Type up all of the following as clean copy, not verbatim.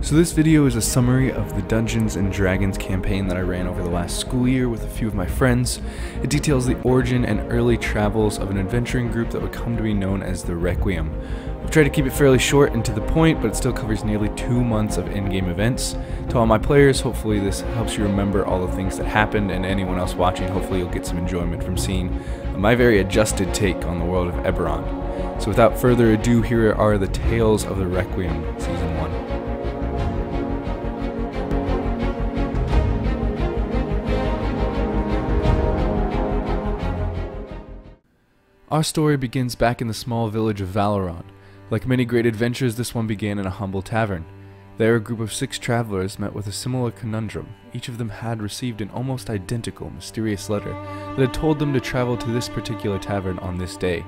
So this video is a summary of the Dungeons & Dragons campaign that I ran over the last school year with a few of my friends. It details the origin and early travels of an adventuring group that would come to be known as the Requiem. I've tried to keep it fairly short and to the point, but it still covers nearly 2 months of in-game events. To all my players, hopefully this helps you remember all the things that happened, and anyone else watching, hopefully you'll get some enjoyment from seeing my very adjusted take on the world of Eberron. So without further ado, here are the Tales of the Requiem, Season 1. Our story begins back in the small village of Valoron. Like many great adventures, this one began in a humble tavern. There, a group of 6 travelers met with a similar conundrum. Each of them had received an almost identical, mysterious letter that had told them to travel to this particular tavern on this day.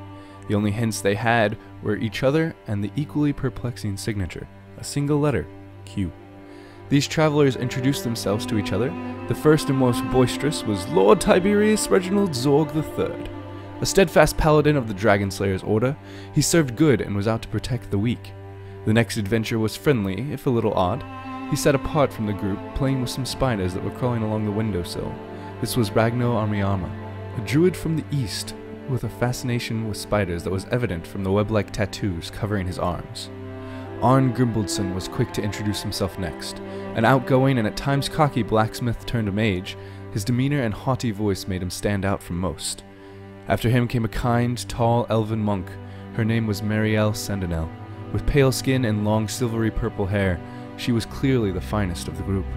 The only hints they had were each other and the equally perplexing signature, a single letter, Q. These travelers introduced themselves to each other. The first and most boisterous was Lord Tiberius Reginald Zorg III. A steadfast paladin of the Dragon Slayer's order, he served good and was out to protect the weak. The next adventure was friendly, if a little odd. He sat apart from the group, playing with some spiders that were crawling along the windowsill. This was Ragno Armiyama, a druid from the east, with a fascination with spiders that was evident from the web-like tattoos covering his arms. Arn Grimboldson was quick to introduce himself next. An outgoing and at times cocky blacksmith turned mage, his demeanor and haughty voice made him stand out from most. After him came a kind, tall, elven monk. Her name was Marielle Sentinel. With pale skin and long silvery purple hair, she was clearly the finest of the group.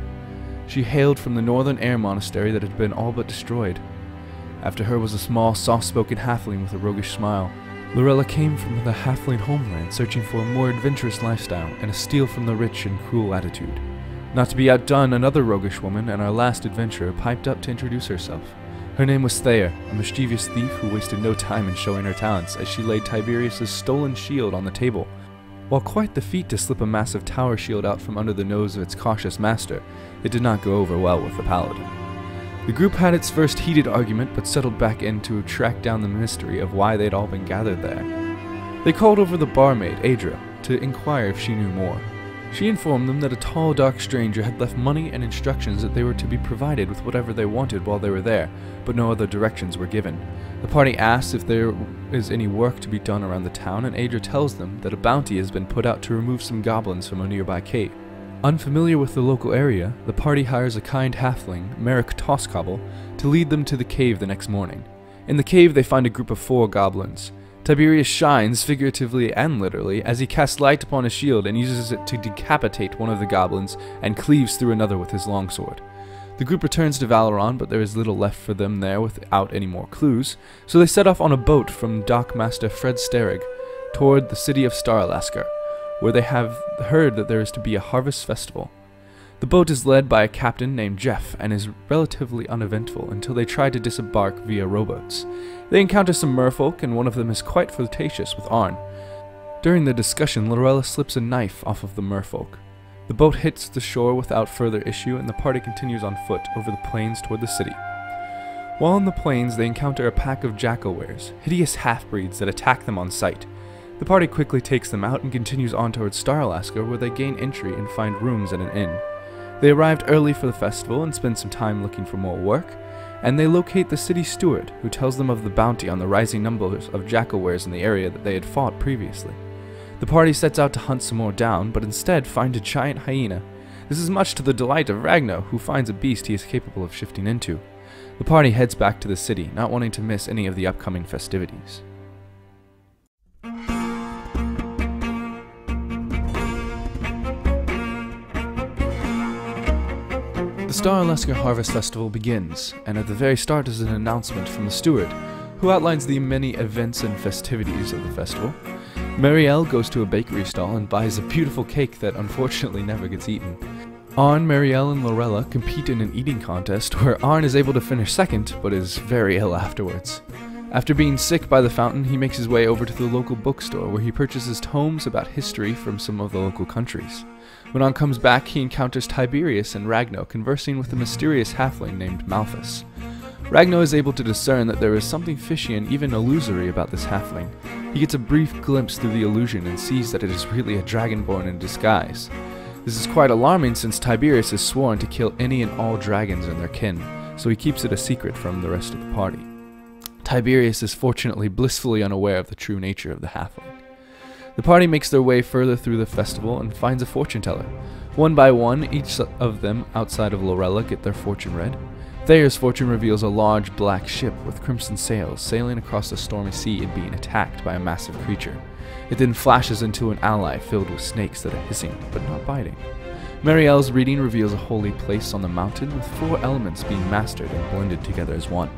She hailed from the Northern Air Monastery that had been all but destroyed. After her was a small, soft-spoken halfling with a roguish smile. Lorella came from the halfling homeland, searching for a more adventurous lifestyle and a steal from the rich and cruel attitude. Not to be outdone, another roguish woman and our last adventurer piped up to introduce herself. Her name was Thayer, a mischievous thief who wasted no time in showing her talents as she laid Tiberius's stolen shield on the table. While quite the feat to slip a massive tower shield out from under the nose of its cautious master, it did not go over well with the paladin. The group had its first heated argument, but settled back in to track down the mystery of why they'd all been gathered there. They called over the barmaid, Adra, to inquire if she knew more. She informed them that a tall, dark stranger had left money and instructions that they were to be provided with whatever they wanted while they were there, but no other directions were given. The party asks if there is any work to be done around the town, and Adra tells them that a bounty has been put out to remove some goblins from a nearby cave. Unfamiliar with the local area, the party hires a kind halfling, Merrick Tosscobble, to lead them to the cave the next morning. In the cave they find a group of 4 goblins. Tiberius shines, figuratively and literally, as he casts light upon his shield and uses it to decapitate one of the goblins and cleaves through another with his longsword. The group returns to Valoron, but there is little left for them there without any more clues, so they set off on a boat from Dockmaster Fred Sterig toward the city of Staralasker, where they have heard that there is to be a harvest festival. The boat is led by a captain named Jeff and is relatively uneventful until they try to disembark via rowboats. They encounter some merfolk, and one of them is quite flirtatious with Arn. During the discussion, Lorella slips a knife off of the merfolk. The boat hits the shore without further issue, and the party continues on foot over the plains toward the city. While in the plains, they encounter a pack of jackal-wares, hideous half-breeds that attack them on sight. The party quickly takes them out and continues on towards Staralasker, where they gain entry and find rooms at an inn. They arrived early for the festival and spend some time looking for more work, and they locate the city steward, who tells them of the bounty on the rising numbers of jackal-wares in the area that they had fought previously. The party sets out to hunt some more down, but instead find a giant hyena. This is much to the delight of Ragno, who finds a beast he is capable of shifting into. The party heads back to the city, not wanting to miss any of the upcoming festivities. The Staralasker Harvest Festival begins, and at the very start is an announcement from the steward, who outlines the many events and festivities of the festival. Marielle goes to a bakery stall and buys a beautiful cake that unfortunately never gets eaten. Arn, Marielle, and Lorella compete in an eating contest where Arn is able to finish second, but is very ill afterwards. After being sick by the fountain, he makes his way over to the local bookstore where he purchases tomes about history from some of the local countries. When Arn comes back, he encounters Tiberius and Ragno conversing with a mysterious halfling named Malthus. Ragno is able to discern that there is something fishy and even illusory about this halfling. He gets a brief glimpse through the illusion and sees that it is really a dragonborn in disguise. This is quite alarming since Tiberius is sworn to kill any and all dragons and their kin, so he keeps it a secret from the rest of the party. Tiberius is fortunately blissfully unaware of the true nature of the halfling. The party makes their way further through the festival and finds a fortune teller. One by one, each of them outside of Lorella get their fortune read. Thayer's fortune reveals a large black ship with crimson sails sailing across the stormy sea and being attacked by a massive creature. It then flashes into an ally filled with snakes that are hissing but not biting. Marielle's reading reveals a holy place on the mountain with 4 elements being mastered and blended together as one.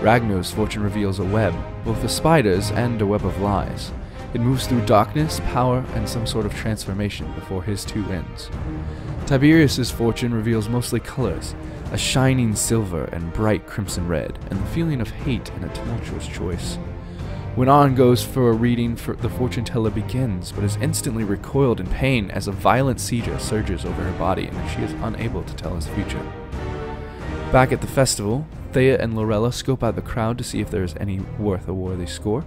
Ragnar's fortune reveals a web, both of spiders and a web of lies. It moves through darkness, power, and some sort of transformation before his too ends. Tiberius's fortune reveals mostly colors, a shining silver and bright crimson red, and the feeling of hate and a tumultuous choice. When On goes for a reading, the fortune teller begins, but is instantly recoiled in pain as a violent seizure surges over her body and she is unable to tell his future. Back at the festival, Thea and Lorella scope out the crowd to see if there is any worth a worthy score.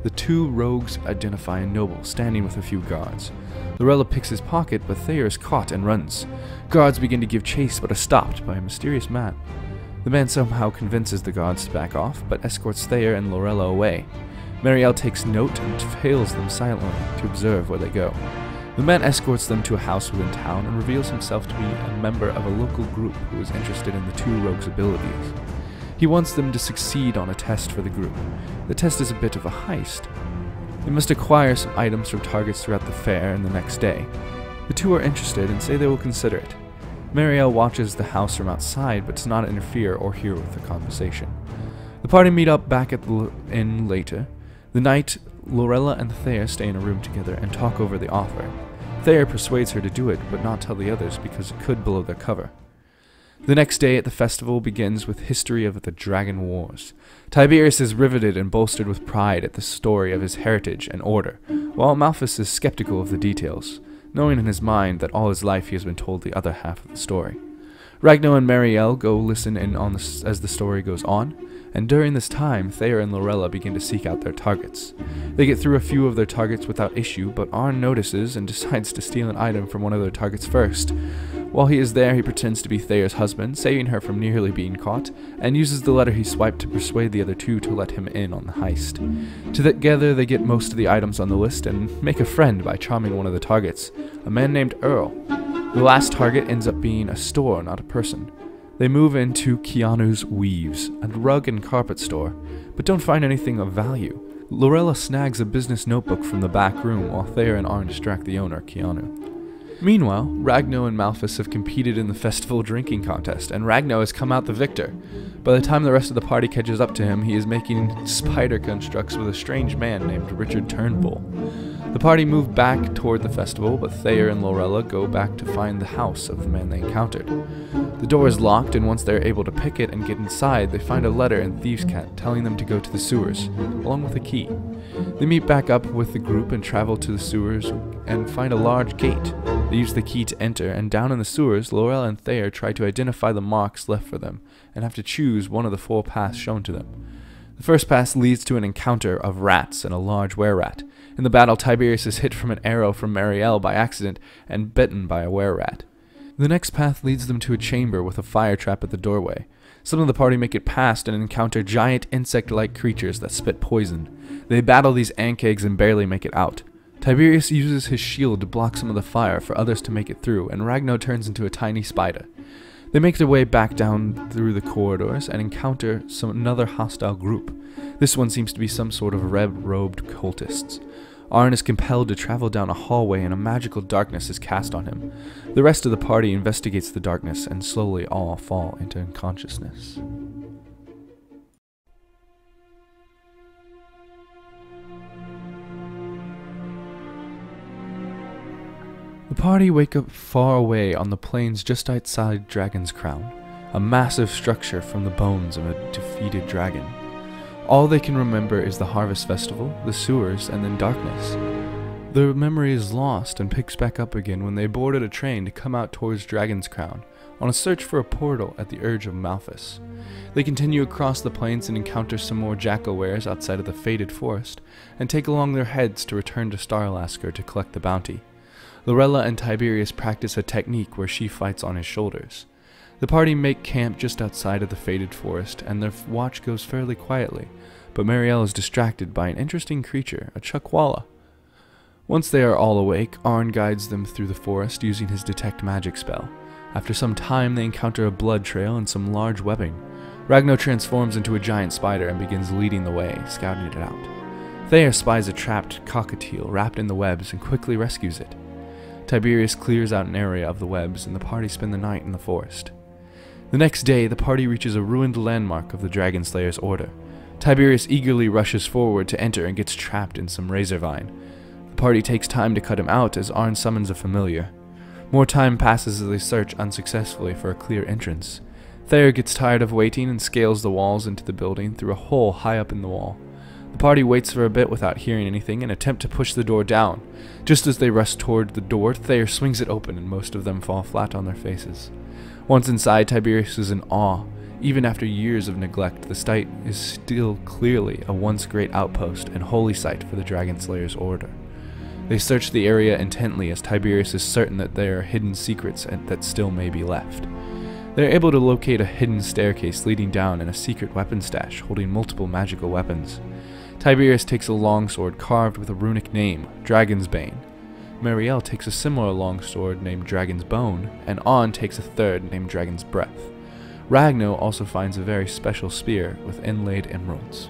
The 2 rogues identify a noble standing with a few guards. Lorella picks his pocket, but Thayer is caught and runs. Guards begin to give chase but are stopped by a mysterious man. The man somehow convinces the guards to back off, but escorts Thayer and Lorella away. Marielle takes note and hails them silently to observe where they go. The man escorts them to a house within town and reveals himself to be a member of a local group who is interested in the 2 rogues' abilities. He wants them to succeed on a test for the group. The test is a bit of a heist. They must acquire some items from targets throughout the fair and the next day. The 2 are interested and say they will consider it. Marielle watches the house from outside but does not interfere or hear with the conversation. The party meet up back at the inn later. The night, Lorella and Thayer stay in a room together and talk over the offer. Thayer persuades her to do it but not tell the others because it could blow their cover. The next day at the festival begins with history of the Dragon Wars. Tiberius is riveted and bolstered with pride at the story of his heritage and order, while Malphus is skeptical of the details, knowing in his mind that all his life he has been told the other half of the story. Ragnar and Marielle go listen in on as the story goes on, and during this time, Thayer and Lorella begin to seek out their targets. They get through a few of their targets without issue, but Arn notices and decides to steal an item from one of their targets first. While he is there, he pretends to be Thayer's husband, saving her from nearly being caught, and uses the letter he swiped to persuade the other 2 to let him in on the heist. Together, they get most of the items on the list and make a friend by charming one of the targets, a man named Earl. The last target ends up being a store, not a person. They move into Keanu's Weaves, a rug and carpet store, but don't find anything of value. Lorella snags a business notebook from the back room while Thayer and Arn distract the owner, Keanu. Meanwhile, Ragnar and Malphus have competed in the festival drinking contest, and Ragnar has come out the victor. By the time the rest of the party catches up to him, he is making spider constructs with a strange man named Richard Turnbull. The party move back toward the festival, but Thayer and Lorella go back to find the house of the man they encountered. The door is locked, and once they are able to pick it and get inside, they find a letter in Thieves' Cant telling them to go to the sewers, along with a key. They meet back up with the group and travel to the sewers and find a large gate. They use the key to enter, and down in the sewers, Lorella and Thayer try to identify the marks left for them, and have to choose one of the 4 paths shown to them. The first path leads to an encounter of rats and a large were-rat. In the battle, Tiberius is hit from an arrow from Marielle by accident and bitten by a were-rat. The next path leads them to a chamber with a fire trap at the doorway. Some of the party make it past and encounter giant insect-like creatures that spit poison. They battle these ankegs and barely make it out. Tiberius uses his shield to block some of the fire for others to make it through, and Ragnar turns into a tiny spider. They make their way back down through the corridors and encounter another hostile group. This one seems to be some sort of red-robed cultists. Arn is compelled to travel down a hallway and a magical darkness is cast on him. The rest of the party investigates the darkness and slowly all fall into unconsciousness. The party wake up far away on the plains just outside Dragon's Crown, a massive structure from the bones of a defeated dragon. All they can remember is the harvest festival, the sewers, and then darkness. Their memory is lost and picks back up again when they boarded a train to come out towards Dragon's Crown, on a search for a portal at the urge of Malphus. They continue across the plains and encounter some more jackal wares outside of the fated forest, and take along their heads to return to Starlasker to collect the bounty. Lorella and Tiberius practice a technique where she fights on his shoulders. The party make camp just outside of the faded forest, and their watch goes fairly quietly, but Marielle is distracted by an interesting creature, a chuckwalla. Once they are all awake, Arn guides them through the forest using his detect magic spell. After some time, they encounter a blood trail and some large webbing. Ragno transforms into a giant spider and begins leading the way, scouting it out. Thayer spies a trapped cockatiel wrapped in the webs and quickly rescues it. Tiberius clears out an area of the webs, and the party spend the night in the forest. The next day, the party reaches a ruined landmark of the Dragon Slayer's order. Tiberius eagerly rushes forward to enter and gets trapped in some razor vine. The party takes time to cut him out as Arn summons a familiar. More time passes as they search unsuccessfully for a clear entrance. Thayer gets tired of waiting and scales the walls into the building through a hole high up in the wall. The party waits for a bit without hearing anything and attempt to push the door down. Just as they rush toward the door, Thayer swings it open and most of them fall flat on their faces. Once inside, Tiberius is in awe. Even after years of neglect, the site is still clearly a once great outpost and holy site for the Dragon Slayer's order. They search the area intently as Tiberius is certain that there are hidden secrets that still may be left. They are able to locate a hidden staircase leading down and a secret weapon stash holding multiple magical weapons. Tiberius takes a longsword carved with a runic name, Dragon's Bane. Marielle takes a similar longsword named Dragon's Bone, and An takes a third named Dragon's Breath. Ragno also finds a very special spear with inlaid emeralds.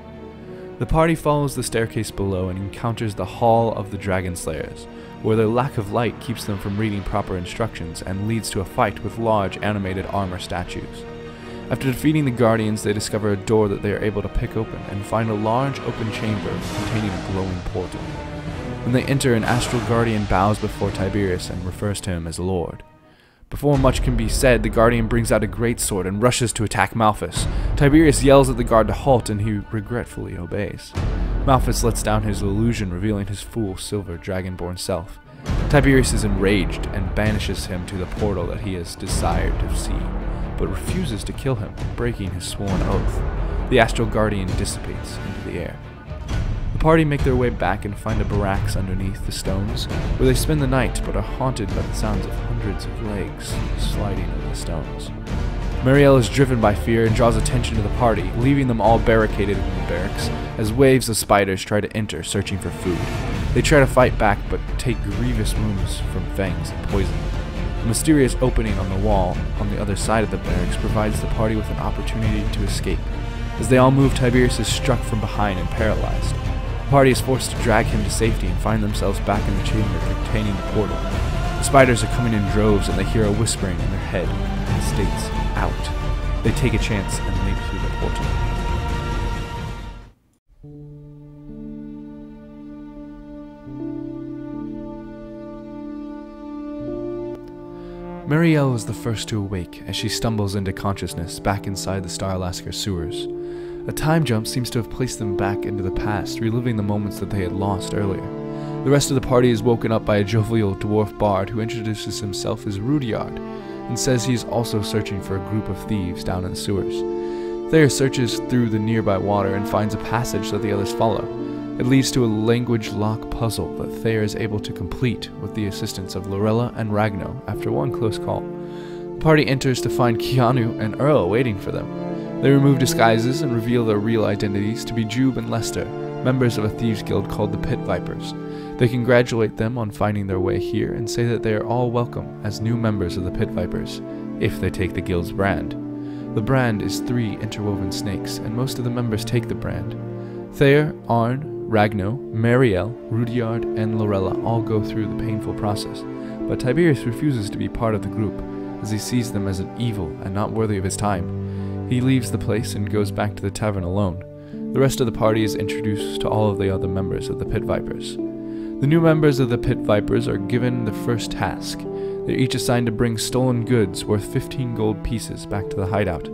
The party follows the staircase below and encounters the Hall of the Dragon Slayers, where their lack of light keeps them from reading proper instructions and leads to a fight with large animated armor statues. After defeating the Guardians, they discover a door that they are able to pick open and find a large open chamber containing a glowing portal. When they enter, an astral guardian bows before Tiberius and refers to him as Lord. Before much can be said, the guardian brings out a greatsword and rushes to attack Malphus. Tiberius yells at the guard to halt, and he regretfully obeys. Malphus lets down his illusion, revealing his full silver dragonborn self. Tiberius is enraged and banishes him to the portal that he has desired to see, but refuses to kill him, breaking his sworn oath. The astral guardian dissipates into the air. The party make their way back and find a barracks underneath the stones, where they spend the night but are haunted by the sounds of hundreds of legs sliding over the stones. Marielle is driven by fear and draws attention to the party, leaving them all barricaded in the barracks as waves of spiders try to enter, searching for food. They try to fight back but take grievous wounds from fangs and poison. A mysterious opening on the wall on the other side of the barracks provides the party with an opportunity to escape. As they all move, Tiberius is struck from behind and paralyzed. The party is forced to drag him to safety and find themselves back in the chamber containing the portal. The spiders are coming in droves and they hear a whispering in their head that states, "Out." They take a chance and leap through the portal. Marielle is the first to awake as she stumbles into consciousness back inside the Starlasker sewers. A time jump seems to have placed them back into the past, reliving the moments that they had lost earlier. The rest of the party is woken up by a jovial dwarf bard who introduces himself as Rudyard and says he is also searching for a group of thieves down in the sewers. Thayer searches through the nearby water and finds a passage that the others follow. It leads to a language lock puzzle that Thayer is able to complete with the assistance of Lorella and Ragno after one close call. The party enters to find Keanu and Earl waiting for them. They remove disguises and reveal their real identities to be Jube and Lester, members of a thieves guild called the Pit Vipers. They congratulate them on finding their way here and say that they are all welcome as new members of the Pit Vipers, if they take the guild's brand. The brand is 3 interwoven snakes, and most of the members take the brand. Thayer, Arn, Ragno, Marielle, Rudyard, and Lorella all go through the painful process, but Tiberius refuses to be part of the group, as he sees them as an evil and not worthy of his time. He leaves the place and goes back to the tavern alone. The rest of the party is introduced to all of the other members of the Pit Vipers. The new members of the Pit Vipers are given the first task. They are each assigned to bring stolen goods worth 15 gold pieces back to the hideout.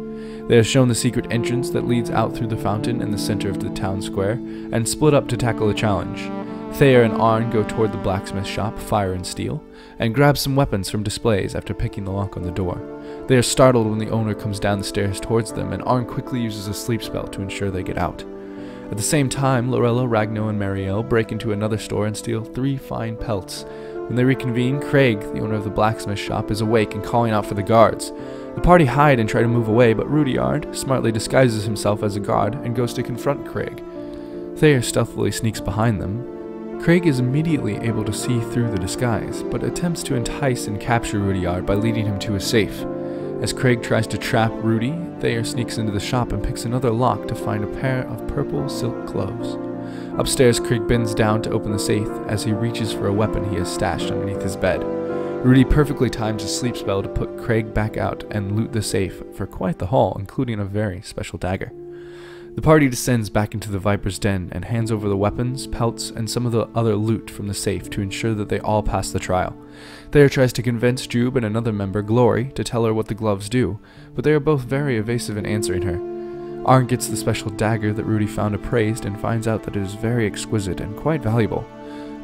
They are shown the secret entrance that leads out through the fountain in the center of the town square, and split up to tackle the challenge. Thayer and Arn go toward the blacksmith shop, Fire and Steel, and grab some weapons from displays after picking the lock on the door. They are startled when the owner comes down the stairs towards them, and Arn quickly uses a sleep spell to ensure they get out. At the same time, Lorella, Ragno, and Marielle break into another store and steal 3 fine pelts, When they reconvene, Craig, the owner of the blacksmith shop, is awake and calling out for the guards. The party hide and try to move away, but Rudyard smartly disguises himself as a guard and goes to confront Craig. Thayer stealthily sneaks behind them. Craig is immediately able to see through the disguise, but attempts to entice and capture Rudyard by leading him to a safe. As Craig tries to trap Rudy, Thayer sneaks into the shop and picks another lock to find a pair of purple silk gloves. Upstairs, Craig bends down to open the safe as he reaches for a weapon he has stashed underneath his bed. Rudy perfectly times a sleep spell to put Craig back out and loot the safe for quite the haul, including a very special dagger. The party descends back into the Viper's den and hands over the weapons, pelts, and some of the other loot from the safe to ensure that they all pass the trial. Thayer tries to convince Jube and another member, Glory, to tell her what the gloves do, but they are both very evasive in answering her. Arn gets the special dagger that Rudy found appraised and finds out that it is very exquisite and quite valuable.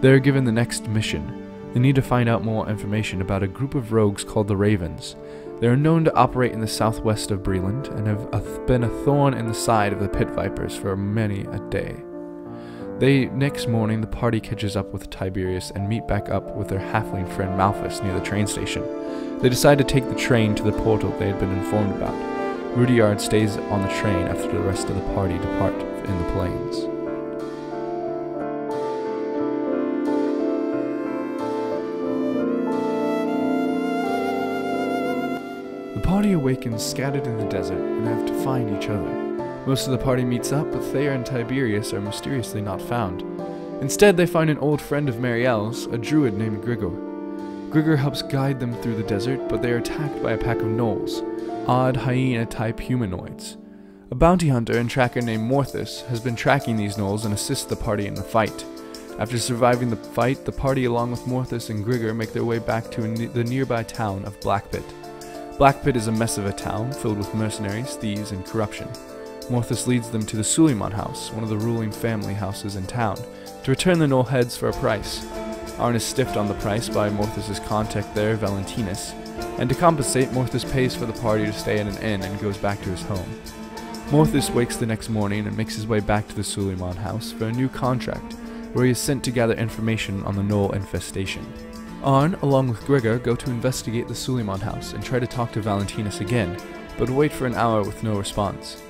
They are given the next mission. They need to find out more information about a group of rogues called the Ravens. They are known to operate in the southwest of Breland and have been a thorn in the side of the Pit Vipers for many a day. Next morning, the party catches up with Tiberius and meet back up with their halfling friend Malphus near the train station. They decide to take the train to the portal they had been informed about. Rudyard stays on the train after the rest of the party depart in the plains. The party awakens scattered in the desert and have to find each other. Most of the party meets up, but Thayer and Tiberius are mysteriously not found. Instead, they find an old friend of Marielle's, a druid named Grigor. Grigor helps guide them through the desert, but they are attacked by a pack of gnolls, odd hyena-type humanoids. A bounty hunter and tracker named Morthus has been tracking these gnolls and assists the party in the fight. After surviving the fight, the party along with Morthus and Grigor make their way back to the nearby town of Blackpit. Blackpit is a mess of a town, filled with mercenaries, thieves, and corruption. Morthus leads them to the Suleiman house, one of the ruling family houses in town, to return the gnoll heads for a price. Arn is stiffed on the price by Morthus' contact there, Valentinus, and to compensate, Morthus pays for the party to stay at an inn and goes back to his home. Morthus wakes the next morning and makes his way back to the Suleiman house for a new contract, where he is sent to gather information on the gnoll infestation. Arn, along with Grigor, go to investigate the Suleiman house and try to talk to Valentinus again, but wait for an hour with no response.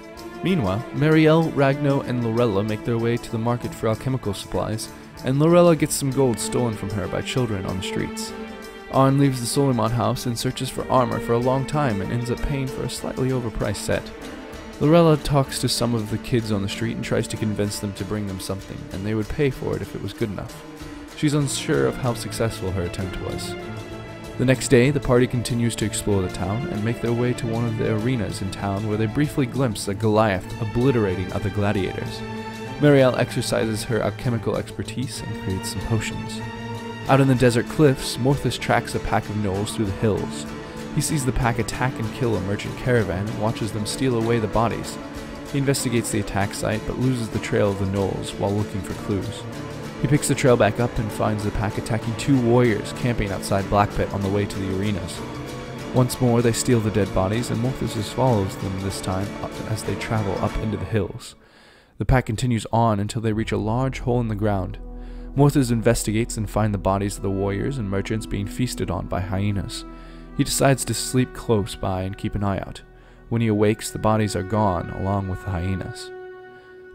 Meanwhile, Marielle, Ragno, and Lorella make their way to the market for alchemical supplies, and Lorella gets some gold stolen from her by children on the streets. Arn leaves the Suleiman house and searches for armor for a long time and ends up paying for a slightly overpriced set. Lorella talks to some of the kids on the street and tries to convince them to bring them something, and they would pay for it if it was good enough. She's unsure of how successful her attempt was. The next day, the party continues to explore the town and make their way to one of the arenas in town where they briefly glimpse a Goliath obliterating other gladiators. Marielle exercises her alchemical expertise and creates some potions. Out in the desert cliffs, Morthus tracks a pack of gnolls through the hills. He sees the pack attack and kill a merchant caravan and watches them steal away the bodies. He investigates the attack site but loses the trail of the gnolls while looking for clues. He picks the trail back up and finds the pack attacking 2 warriors camping outside Blackpit on the way to the arenas. Once more, they steal the dead bodies, and Morthus follows them this time as they travel up into the hills. The pack continues on until they reach a large hole in the ground. Morthus investigates and finds the bodies of the warriors and merchants being feasted on by hyenas. He decides to sleep close by and keep an eye out. When he awakes, the bodies are gone, along with the hyenas.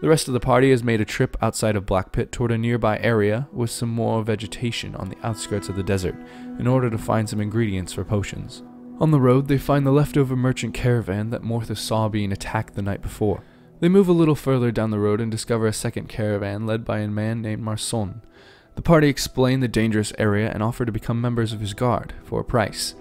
The rest of the party has made a trip outside of Blackpit toward a nearby area with some more vegetation on the outskirts of the desert in order to find some ingredients for potions. On the road, they find the leftover merchant caravan that Morthus saw being attacked the night before. They move a little further down the road and discover a second caravan led by a man named Marson. The party explain the dangerous area and offer to become members of his guard for a price.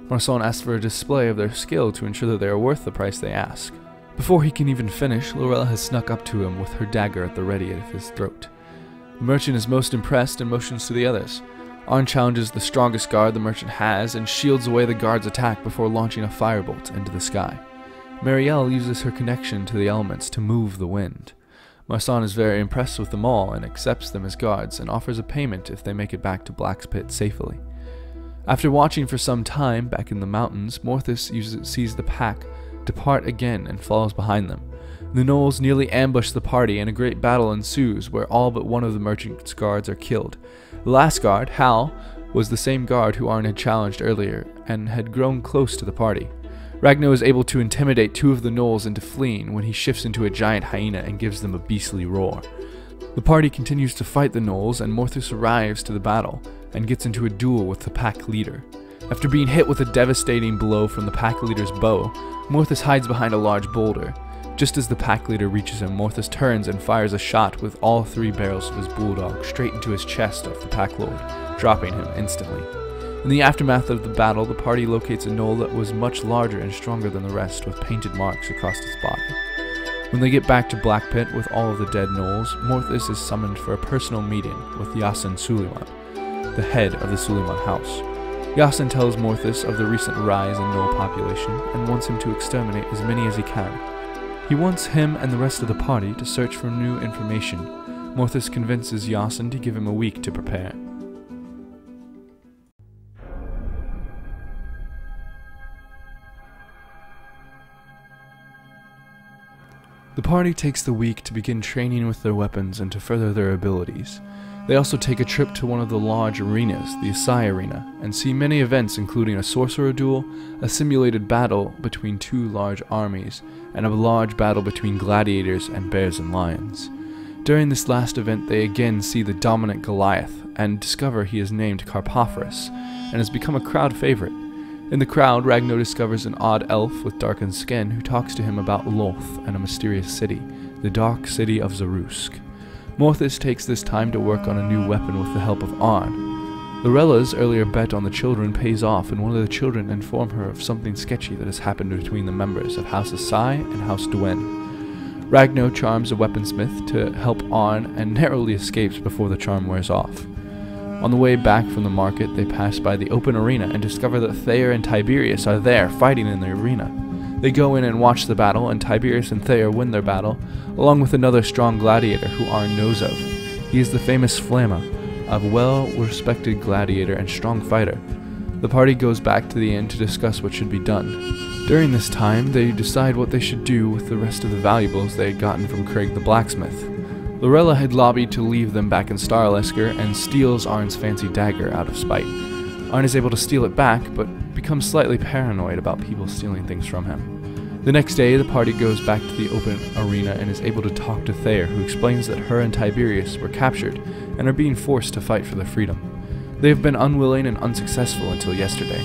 Marson asks for a display of their skill to ensure that they are worth the price they ask. Before he can even finish, Lorella has snuck up to him with her dagger at the ready at his throat. The merchant is most impressed and motions to the others. Arn challenges the strongest guard the merchant has and shields away the guard's attack before launching a firebolt into the sky. Marielle uses her connection to the elements to move the wind. Marson is very impressed with them all and accepts them as guards and offers a payment if they make it back to Blackpit safely. After watching for some time back in the mountains, Morthus sees the pack depart again and follows behind them. The gnolls nearly ambush the party and a great battle ensues where all but one of the merchant's guards are killed. The last guard, Hal, was the same guard who Arn had challenged earlier and had grown close to the party. Ragnar is able to intimidate two of the gnolls into fleeing when he shifts into a giant hyena and gives them a beastly roar. The party continues to fight the gnolls, and Morthus arrives to the battle and gets into a duel with the pack leader. After being hit with a devastating blow from the pack leader's bow, Morthus hides behind a large boulder. Just as the pack leader reaches him, Morthus turns and fires a shot with all 3 barrels of his bulldog straight into his chest of the pack lord, dropping him instantly. In the aftermath of the battle, the party locates a gnoll that was much larger and stronger than the rest, with painted marks across its body. When they get back to Black Pit with all of the dead gnolls, Morthus is summoned for a personal meeting with Yasin Suleiman, the head of the Suleiman house. Yasin tells Morthus of the recent rise in gnoll population and wants him to exterminate as many as he can. He wants him and the rest of the party to search for new information. Morthus convinces Yasin to give him a week to prepare. The party takes the week to begin training with their weapons and to further their abilities. They also take a trip to one of the large arenas, the Asai Arena, and see many events including a sorcerer duel, a simulated battle between 2 large armies, and a large battle between gladiators and bears and lions. During this last event they again see the dominant Goliath and discover he is named Carpophorus and has become a crowd favorite. In the crowd, Ragnar discovers an odd elf with darkened skin who talks to him about Loth and a mysterious city, the Dark City of Zarusk. Morthus takes this time to work on a new weapon with the help of Arn. Lorella's earlier bet on the children pays off, and one of the children inform her of something sketchy that has happened between the members of House Asai and House Duen. Ragnar charms a weaponsmith to help Arn and narrowly escapes before the charm wears off. On the way back from the market, they pass by the open arena and discover that Thayer and Tiberius are there fighting in the arena. They go in and watch the battle, and Tiberius and Thayer win their battle, along with another strong gladiator who Arn knows of. He is the famous Flamma, a well-respected gladiator and strong fighter. The party goes back to the inn to discuss what should be done. During this time, they decide what they should do with the rest of the valuables they had gotten from Craig the blacksmith. Lorella had lobbied to leave them back in Starlesker and steals Arn's fancy dagger out of spite. Arn is able to steal it back, but becomes slightly paranoid about people stealing things from him. The next day, the party goes back to the open arena and is able to talk to Thayer, who explains that her and Tiberius were captured and are being forced to fight for their freedom. They have been unwilling and unsuccessful until yesterday.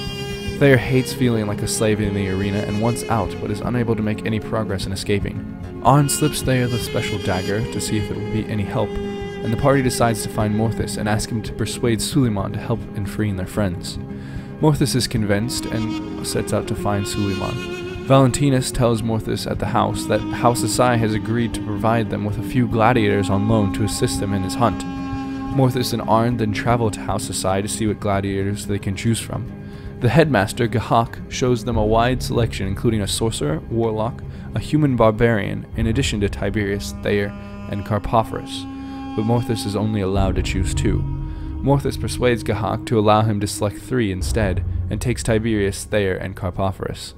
Thayer hates feeling like a slave in the arena and wants out, but is unable to make any progress in escaping. Arn slips Thayer the special dagger to see if it will be any help, and the party decides to find Morthus and ask him to persuade Suleiman to help in freeing their friends. Morthus is convinced and sets out to find Suleiman. Valentinus tells Morthus at the house that House Asai has agreed to provide them with a few gladiators on loan to assist them in his hunt. Morthus and Arn then travel to House Asai to see what gladiators they can choose from. The headmaster, Gahak, shows them a wide selection including a sorcerer, warlock, a human barbarian, in addition to Tiberius, Thayer, and Carpophorus, but Morthus is only allowed to choose 2. Morthus persuades Gahak to allow him to select 3 instead, and takes Tiberius, Thayer, and Carpophorus.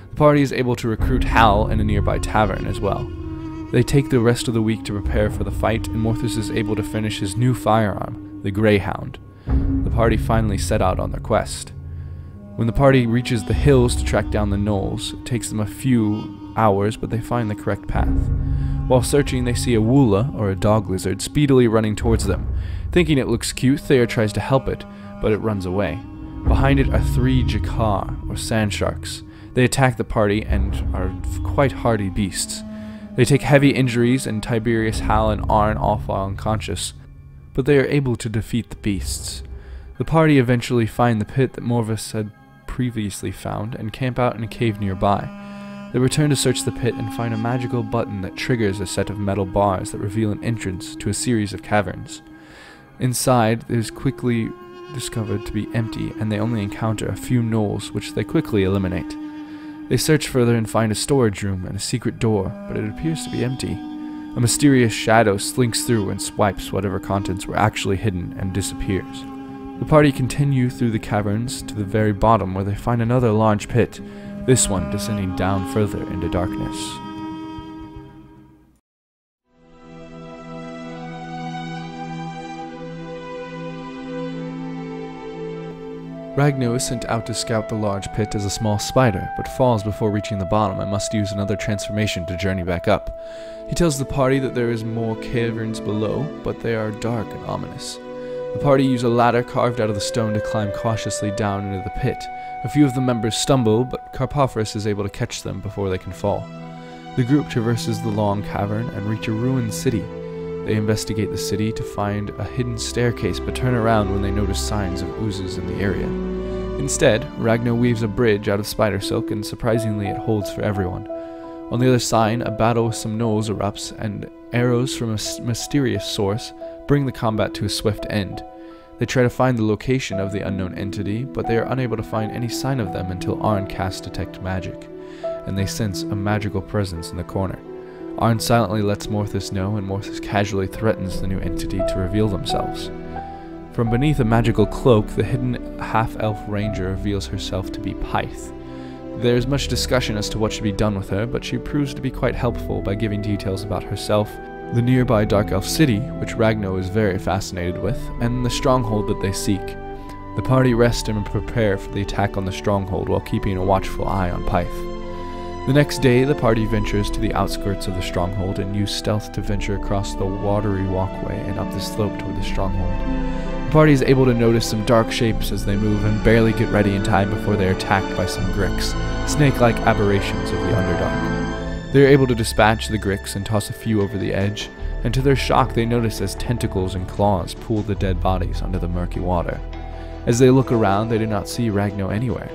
The party is able to recruit Hal in a nearby tavern as well. They take the rest of the week to prepare for the fight, and Morthus is able to finish his new firearm, the Greyhound. The party finally set out on their quest. When the party reaches the hills to track down the gnolls, it takes them a few hours, but they find the correct path. While searching, they see a woola, or a dog lizard, speedily running towards them. Thinking it looks cute, Thayer tries to help it, but it runs away. Behind it are 3 jakar, or sand sharks. They attack the party and are quite hardy beasts. They take heavy injuries, and Tiberius, Hal, and Arn all fall unconscious, but they are able to defeat the beasts. The party eventually find the pit that Morthus had previously found and camp out in a cave nearby. They return to search the pit and find a magical button that triggers a set of metal bars that reveal an entrance to a series of caverns. Inside, it is quickly discovered to be empty, and they only encounter a few gnolls, which they quickly eliminate. They search further and find a storage room and a secret door, but it appears to be empty. A mysterious shadow slinks through and swipes whatever contents were actually hidden and disappears. The party continue through the caverns to the very bottom, where they find another large pit, this one descending down further into darkness. Ragnar is sent out to scout the large pit as a small spider, but falls before reaching the bottom and must use another transformation to journey back up. He tells the party that there is more caverns below, but they are dark and ominous. The party use a ladder carved out of the stone to climb cautiously down into the pit. A few of the members stumble, but Karpophorus is able to catch them before they can fall. The group traverses the long cavern and reach a ruined city. They investigate the city to find a hidden staircase, but turn around when they notice signs of oozes in the area. Instead, Ragnar weaves a bridge out of spider silk, and surprisingly it holds for everyone. On the other side, a battle with some gnolls erupts, and arrows from a mysterious source bring the combat to a swift end. They try to find the location of the unknown entity, but they are unable to find any sign of them until Arn casts Detect Magic, and they sense a magical presence in the corner. Arn silently lets Morthus know, and Morthus casually threatens the new entity to reveal themselves. From beneath a magical cloak, the hidden half-elf ranger reveals herself to be Pyth. There is much discussion as to what should be done with her, but she proves to be quite helpful by giving details about herself, the nearby Dark Elf city, which Ragnar is very fascinated with, and the stronghold that they seek. The party rest and prepare for the attack on the stronghold while keeping a watchful eye on Pyth. The next day, the party ventures to the outskirts of the stronghold and use stealth to venture across the watery walkway and up the slope toward the stronghold. The party is able to notice some dark shapes as they move and barely get ready in time before they are attacked by some Gricks, snake-like aberrations of the Underdark. They are able to dispatch the Gricks and toss a few over the edge, and to their shock they notice as tentacles and claws pull the dead bodies under the murky water. As they look around, they do not see Ragnar anywhere.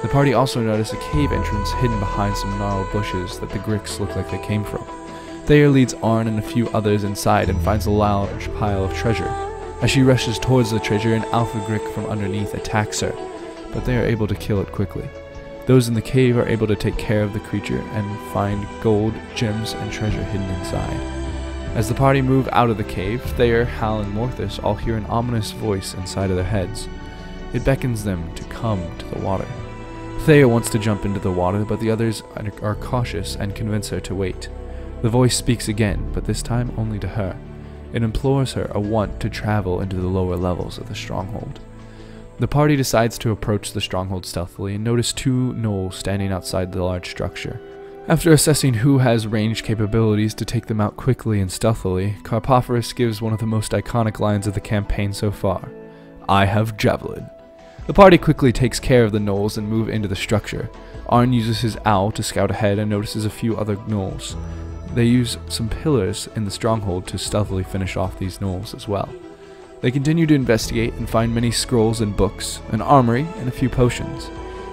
The party also notice a cave entrance hidden behind some gnarled bushes that the Gricks look like they came from. Thayer leads Arn and a few others inside and finds a large pile of treasure. As she rushes towards the treasure, an alpha Grick from underneath attacks her, but they are able to kill it quickly. Those in the cave are able to take care of the creature and find gold, gems, and treasure hidden inside. As the party move out of the cave, Thayer, Hal, and Morthus all hear an ominous voice inside of their heads. It beckons them to come to the water. Thayer wants to jump into the water, but the others are cautious and convince her to wait. The voice speaks again, but this time only to her. It implores her a want to travel into the lower levels of the stronghold. The party decides to approach the stronghold stealthily and notice two gnolls standing outside the large structure. After assessing who has ranged capabilities to take them out quickly and stealthily, Karpophorus gives one of the most iconic lines of the campaign so far. "I have Javelin." The party quickly takes care of the gnolls and move into the structure. Arn uses his owl to scout ahead and notices a few other gnolls. They use some pillars in the stronghold to stealthily finish off these gnolls as well. They continue to investigate and find many scrolls and books, an armory, and a few potions.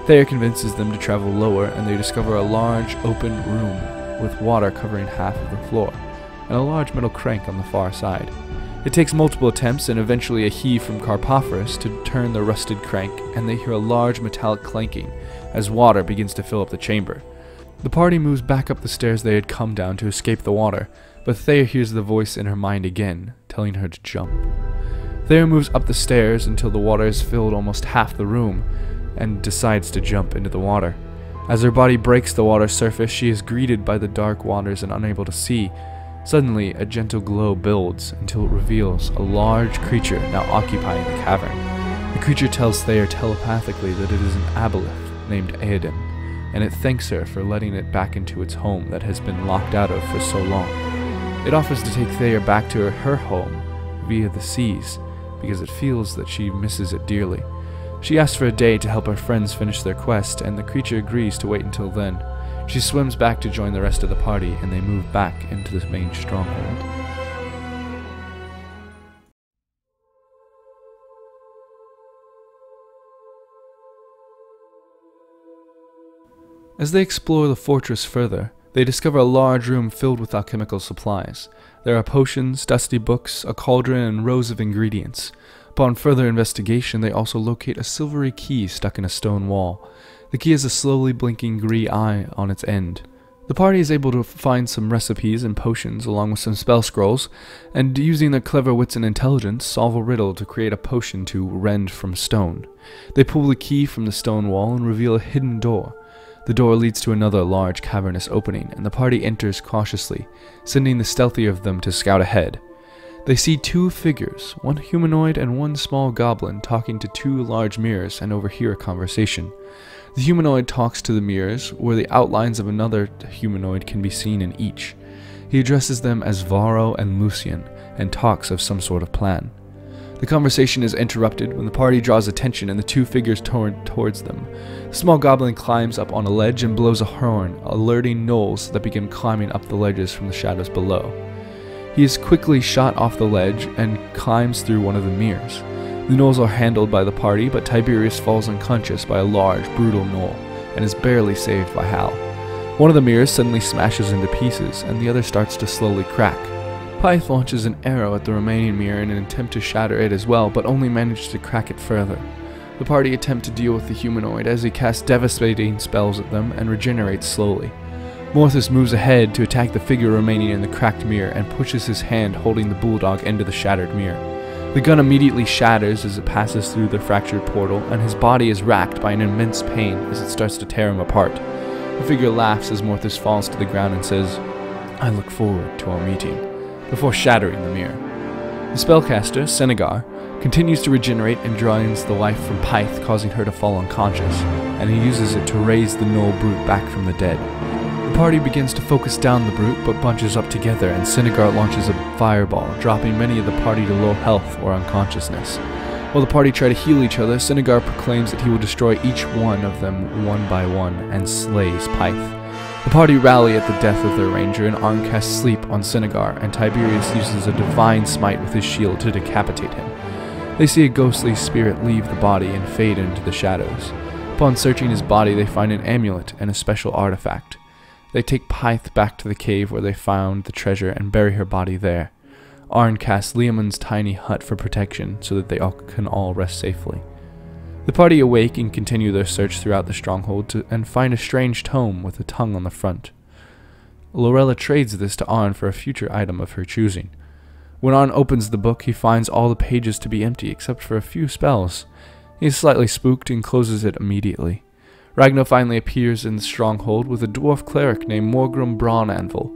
Thayer convinces them to travel lower, and they discover a large open room with water covering half of the floor, and a large metal crank on the far side. It takes multiple attempts and eventually a heave from Karpophorus to turn the rusted crank, and they hear a large metallic clanking as water begins to fill up the chamber. The party moves back up the stairs they had come down to escape the water, but Thayer hears the voice in her mind again, telling her to jump. Thayer moves up the stairs until the water has filled almost half the room, and decides to jump into the water. As her body breaks the water's surface, she is greeted by the dark waters and unable to see. Suddenly, a gentle glow builds until it reveals a large creature now occupying the cavern. The creature tells Thayer telepathically that it is an aboleth named Aedan, and it thanks her for letting it back into its home that has been locked out of for so long. It offers to take Thayer back to her home via the seas, because it feels that she misses it dearly. She asks for a day to help her friends finish their quest, and the creature agrees to wait until then. She swims back to join the rest of the party, and they move back into the main stronghold. As they explore the fortress further, they discover a large room filled with alchemical supplies. There are potions, dusty books, a cauldron, and rows of ingredients. Upon further investigation, they also locate a silvery key stuck in a stone wall. The key has a slowly blinking green eye on its end. The party is able to find some recipes and potions along with some spell scrolls, and using their clever wits and intelligence, solve a riddle to create a potion to rend from stone. They pull the key from the stone wall and reveal a hidden door. The door leads to another large cavernous opening, and the party enters cautiously, sending the stealthier of them to scout ahead. They see two figures, one humanoid and one small goblin, talking to two large mirrors and overhear a conversation. The humanoid talks to the mirrors, where the outlines of another humanoid can be seen in each. He addresses them as Varro and Lucian, and talks of some sort of plan. The conversation is interrupted when the party draws attention and the two figures turn towards them. The small goblin climbs up on a ledge and blows a horn, alerting gnolls that begin climbing up the ledges from the shadows below. He is quickly shot off the ledge and climbs through one of the mirrors. The gnolls are handled by the party, but Tiberius falls unconscious by a large, brutal gnoll, and is barely saved by Hal. One of the mirrors suddenly smashes into pieces, and the other starts to slowly crack. Pyth launches an arrow at the remaining mirror in an attempt to shatter it as well, but only manages to crack it further. The party attempt to deal with the humanoid as he casts devastating spells at them and regenerates slowly. Morthus moves ahead to attack the figure remaining in the cracked mirror and pushes his hand holding the bulldog into the shattered mirror. The gun immediately shatters as it passes through the fractured portal, and his body is racked by an immense pain as it starts to tear him apart. The figure laughs as Morthus falls to the ground and says, "I look forward to our meeting," before shattering the mirror. The spellcaster, Senegar, continues to regenerate and drains the life from Pyth, causing her to fall unconscious, and he uses it to raise the gnoll brute back from the dead. The party begins to focus down the brute, but bunches up together, and Senegar launches a fireball, dropping many of the party to low health or unconsciousness. While the party try to heal each other, Senegar proclaims that he will destroy each one of them one by one, and slays Pyth. The party rally at the death of their ranger, and Arn casts sleep on Senegar, and Tiberius uses a divine smite with his shield to decapitate him. They see a ghostly spirit leave the body and fade into the shadows. Upon searching his body, they find an amulet and a special artifact. They take Pyth back to the cave where they found the treasure and bury her body there. Arn casts Leomund's tiny hut for protection so that they can all rest safely. The party awake and continue their search throughout the stronghold and find a strange tome with a tongue on the front. Lorella trades this to Arn for a future item of her choosing. When Arn opens the book, he finds all the pages to be empty except for a few spells. He is slightly spooked and closes it immediately. Ragnar finally appears in the stronghold with a dwarf cleric named Morgrim Brawnanvil.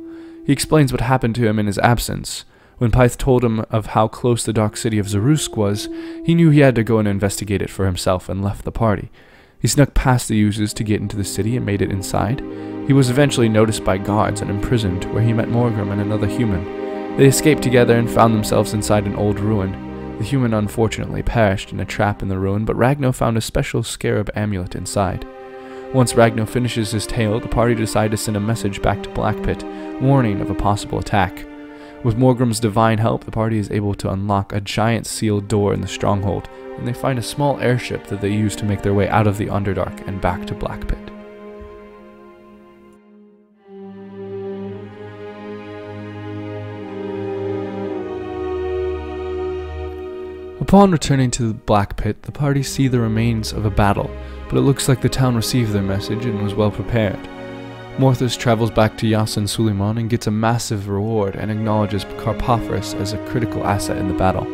He explains what happened to him in his absence. When Pyth told him of how close the dark city of Zarusk was, he knew he had to go and investigate it for himself and left the party. He snuck past the users to get into the city and made it inside. He was eventually noticed by guards and imprisoned, where he met Morgrim and another human. They escaped together and found themselves inside an old ruin. The human unfortunately perished in a trap in the ruin, but Ragnar found a special scarab amulet inside. Once Ragnar finishes his tale, the party decide to send a message back to Blackpit, warning of a possible attack. With Morgrim's divine help, the party is able to unlock a giant sealed door in the stronghold, and they find a small airship that they use to make their way out of the Underdark and back to Blackpit. Upon returning to the Black Pit, the party see the remains of a battle, but it looks like the town received their message and was well prepared. Morthus travels back to Yasin Suleiman and gets a massive reward and acknowledges Carpophorus as a critical asset in the battle.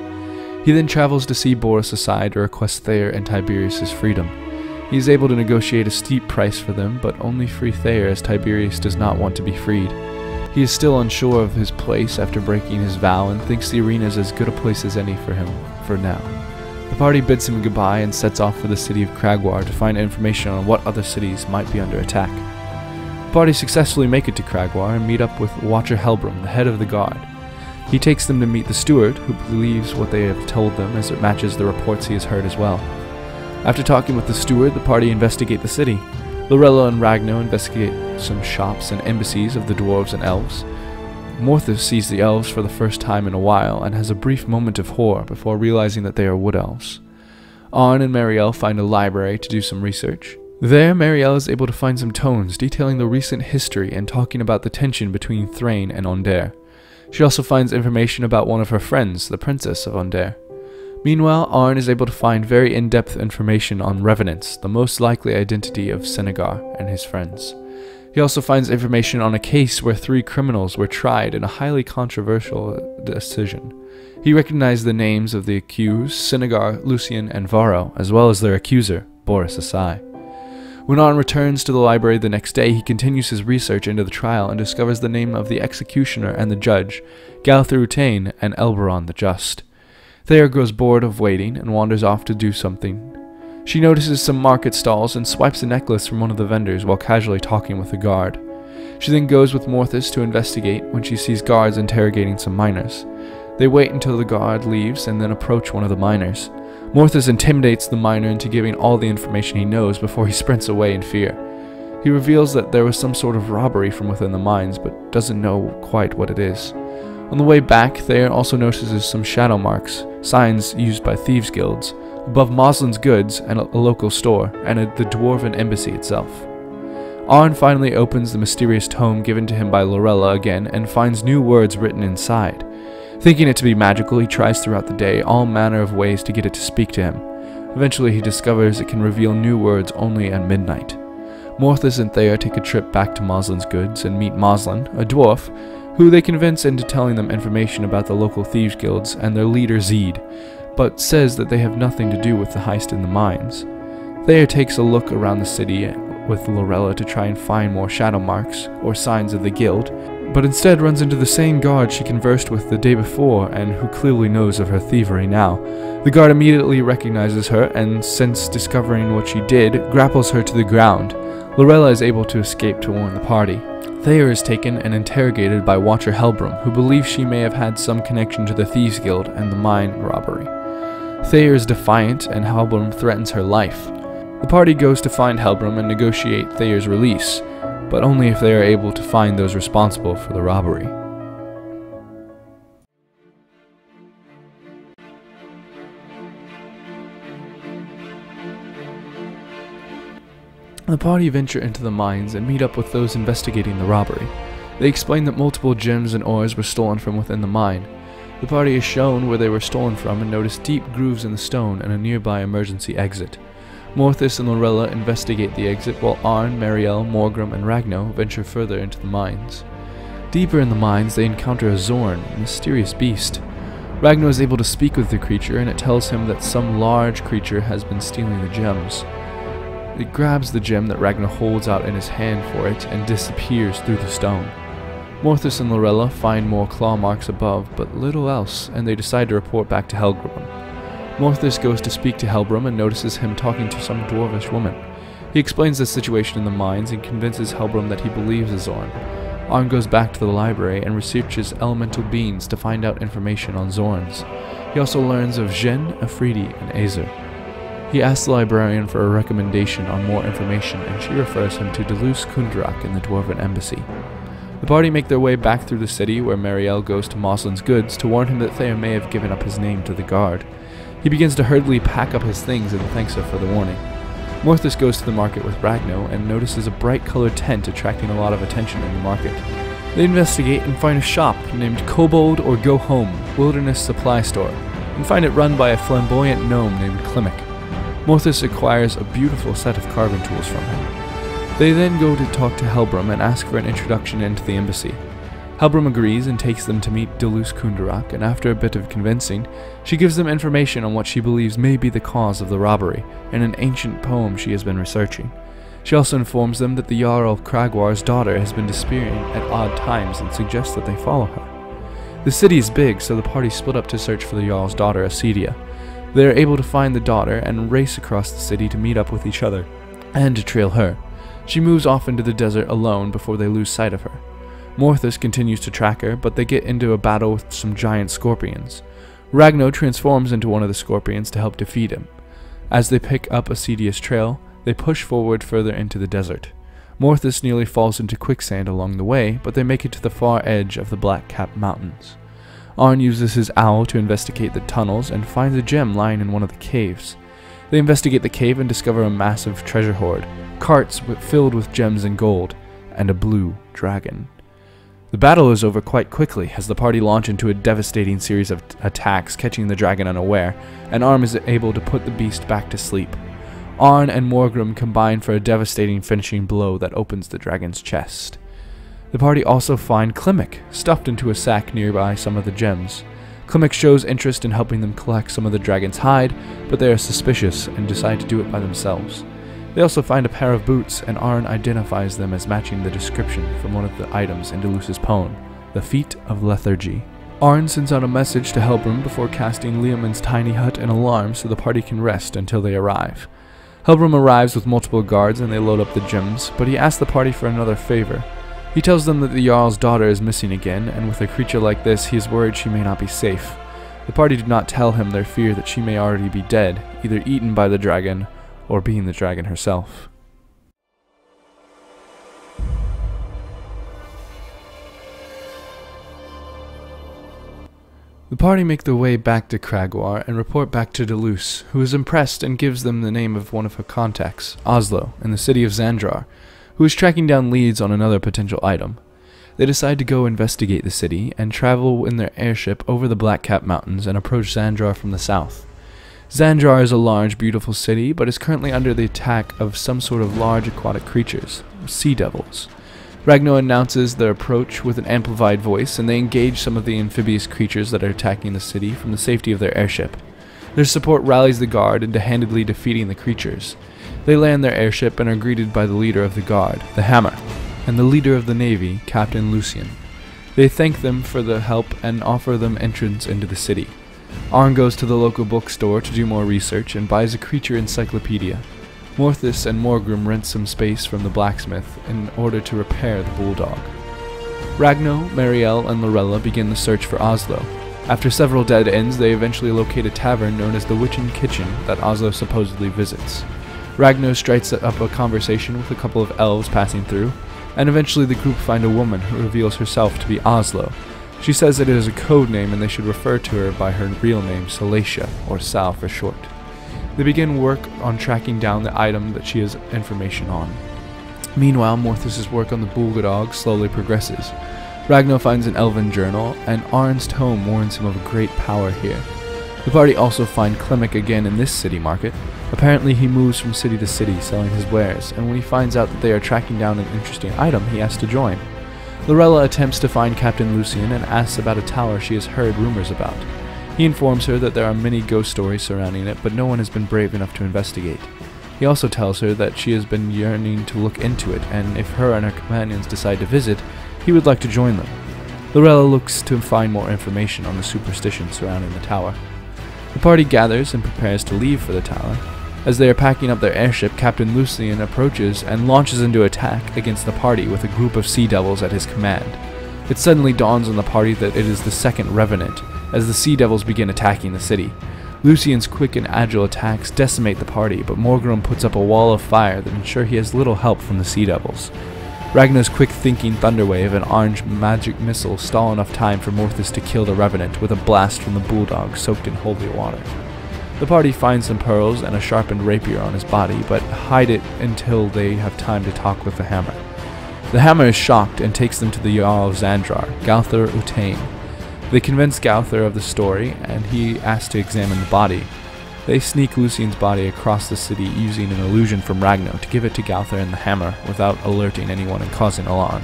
He then travels to see Boris aside to request Thayer and Tiberius' freedom. He is able to negotiate a steep price for them, but only free Thayer as Tiberius does not want to be freed. He is still unsure of his place after breaking his vow and thinks the arena is as good a place as any for him for now. The party bids him goodbye and sets off for the city of Kragwar to find information on what other cities might be under attack. The party successfully make it to Kragwar and meet up with Watcher Helbram, the head of the guard. He takes them to meet the steward, who believes what they have told them as it matches the reports he has heard as well. After talking with the steward, the party investigate the city. Lorella and Ragnar investigate some shops and embassies of the dwarves and elves. Morthus sees the elves for the first time in a while and has a brief moment of horror before realizing that they are wood elves. Arn and Marielle find a library to do some research. There, Marielle is able to find some tones detailing the recent history and talking about the tension between Thrain and Onder. She also finds information about one of her friends, the Princess of Onder. Meanwhile, Arn is able to find very in-depth information on Revenants, the most likely identity of Senegar and his friends. He also finds information on a case where 3 criminals were tried in a highly controversial decision. He recognized the names of the accused, Senegar, Lucian, and Varro, as well as their accuser, Boris Asai. When Arn returns to the library the next day, he continues his research into the trial and discovers the name of the executioner and the judge, Galtharutain and Elberon the Just. Thayer grows bored of waiting and wanders off to do something. She notices some market stalls and swipes a necklace from one of the vendors while casually talking with a guard. She then goes with Morthus to investigate when she sees guards interrogating some miners. They wait until the guard leaves and then approach one of the miners. Morthus intimidates the miner into giving all the information he knows before he sprints away in fear. He reveals that there was some sort of robbery from within the mines, but doesn't know quite what it is. On the way back, Thayer also notices some shadow marks, signs used by thieves' guilds, above Moslin's goods and a local store, and the dwarven embassy itself. Arn finally opens the mysterious tome given to him by Lorella again and finds new words written inside. Thinking it to be magical, he tries throughout the day all manner of ways to get it to speak to him. Eventually he discovers it can reveal new words only at midnight. Morthus and Thayer take a trip back to Moslin's goods and meet Moslin, a dwarf, who they convince into telling them information about the local thieves' guilds and their leader Zeed, but says that they have nothing to do with the heist in the mines. Thayer takes a look around the city with Lorella to try and find more shadow marks or signs of the guild, but instead runs into the same guard she conversed with the day before and who clearly knows of her thievery now. The guard immediately recognizes her and, since discovering what she did, grapples her to the ground. Lorella is able to escape to warn the party. Thayer is taken and interrogated by Watcher Helbram, who believes she may have had some connection to the Thieves Guild and the mine robbery. Thayer is defiant and Helbram threatens her life. The party goes to find Helbram and negotiate Thayer's release, but only if they are able to find those responsible for the robbery. The party venture into the mines and meet up with those investigating the robbery. They explain that multiple gems and ores were stolen from within the mine. The party is shown where they were stolen from and notice deep grooves in the stone and a nearby emergency exit. Morthus and Lorella investigate the exit while Arn, Marielle, Morgrim, and Ragno venture further into the mines. Deeper in the mines, they encounter a Zorn, a mysterious beast. Ragno is able to speak with the creature and it tells him that some large creature has been stealing the gems. It grabs the gem that Ragnar holds out in his hand for it and disappears through the stone. Morthus and Lorella find more claw marks above, but little else, and they decide to report back to Helbram. Morthus goes to speak to Helbram and notices him talking to some dwarvish woman. He explains the situation in the mines and convinces Helbram that he believes in Zorn. Arn goes back to the library and researches elemental beings to find out information on Zorns. He also learns of Jin, Afridi, and Azer. He asks the librarian for a recommendation on more information, and she refers him to Delus Kundrak in the Dwarven Embassy. The party make their way back through the city, where Marielle goes to Moslin's goods to warn him that Thayer may have given up his name to the guard. He begins to hurriedly pack up his things and thanks her for the warning. Morthus goes to the market with Ragno and notices a bright-colored tent attracting a lot of attention in the market. They investigate and find a shop named Kobold or Go Home Wilderness Supply Store, and find it run by a flamboyant gnome named Klimek. Morthus acquires a beautiful set of carving tools from him. They then go to talk to Helbram and ask for an introduction into the embassy. Helbram agrees and takes them to meet Delus Kundarak, and after a bit of convincing, she gives them information on what she believes may be the cause of the robbery, and an ancient poem she has been researching. She also informs them that the Jarl Kragwar's daughter has been disappearing at odd times and suggests that they follow her. The city is big, so the party split up to search for the Jarl's daughter, Acedia. They are able to find the daughter and race across the city to meet up with each other, and to trail her. She moves off into the desert alone before they lose sight of her. Morthus continues to track her, but they get into a battle with some giant scorpions. Ragno transforms into one of the scorpions to help defeat him. As they pick up Acedia's trail, they push forward further into the desert. Morthus nearly falls into quicksand along the way, but they make it to the far edge of the Black-Capped Mountains. Arn uses his owl to investigate the tunnels and finds a gem lying in one of the caves. They investigate the cave and discover a massive treasure hoard, carts filled with gems and gold, and a blue dragon. The battle is over quite quickly as the party launch into a devastating series of attacks, catching the dragon unaware, and Arn is able to put the beast back to sleep. Arn and Morgrim combine for a devastating finishing blow that opens the dragon's chest. The party also find Klimek, stuffed into a sack nearby some of the gems. Klimek shows interest in helping them collect some of the dragon's hide, but they are suspicious and decide to do it by themselves. They also find a pair of boots, and Arn identifies them as matching the description from one of the items in Deluce's poem, the Feet of Lethargy. Arn sends out a message to Helbram before casting Leoman's tiny hut in alarm so the party can rest until they arrive. Helbram arrives with multiple guards and they load up the gems, but he asks the party for another favor. He tells them that the Jarl's daughter is missing again, and with a creature like this, he is worried she may not be safe. The party did not tell him their fear that she may already be dead, either eaten by the dragon or being the dragon herself. The party make their way back to Cragwar and report back to Deluce, who is impressed and gives them the name of one of her contacts, Oslo, in the city of Xandrar, who is tracking down leads on another potential item. They decide to go investigate the city and travel in their airship over the Blackcap Mountains and approach Xandrar from the south. Xandrar is a large, beautiful city, but is currently under the attack of some sort of large aquatic creatures, sea devils. Ragnar announces their approach with an amplified voice, and they engage some of the amphibious creatures that are attacking the city from the safety of their airship. Their support rallies the guard into handedly defeating the creatures. They land their airship and are greeted by the leader of the guard, the Hammer, and the leader of the navy, Captain Lucien. They thank them for the help and offer them entrance into the city. Arn goes to the local bookstore to do more research and buys a creature encyclopedia. Morthus and Morgrim rent some space from the blacksmith in order to repair the bulldog. Ragno, Marielle, and Lorella begin the search for Oslo. After several dead ends, they eventually locate a tavern known as the Witchen Kitchen that Oslo supposedly visits. Ragno strikes up a conversation with a couple of elves passing through, and eventually the group find a woman who reveals herself to be Oslo. She says that it is a code name and they should refer to her by her real name, Salacia, or Sal for short. They begin work on tracking down the item that she has information on. Meanwhile, Morthus's work on the Bulgadog slowly progresses. Ragnar finds an elven journal, and Arn's tome warns him of a great power here. The party also find Klimek again in this city market. Apparently he moves from city to city selling his wares, and when he finds out that they are tracking down an interesting item, he asks to join. Lorella attempts to find Captain Lucien and asks about a tower she has heard rumors about. He informs her that there are many ghost stories surrounding it, but no one has been brave enough to investigate. He also tells her that she has been yearning to look into it, and if her and her companions decide to visit, he would like to join them. Lorella looks to find more information on the superstition surrounding the tower. The party gathers and prepares to leave for the tower. As they are packing up their airship, Captain Lucien approaches and launches into attack against the party with a group of sea devils at his command. It suddenly dawns on the party that it is the second Revenant, as the sea devils begin attacking the city. Lucien's quick and agile attacks decimate the party, but Morgrim puts up a wall of fire that ensure he has little help from the sea devils. Ragnar's quick-thinking Thunderwave and orange magic missile stall enough time for Morthus to kill the Revenant with a blast from the bulldog soaked in holy water. The party finds some pearls and a sharpened rapier on his body, but hide it until they have time to talk with the Hammer. The Hammer is shocked and takes them to the Jarl of Xandrar, Gauthur Utain. They convince Gauthur of the story, and he asks to examine the body. They sneak Lucien's body across the city using an illusion from Ragnar to give it to Gauthur and the Hammer without alerting anyone and causing alarm.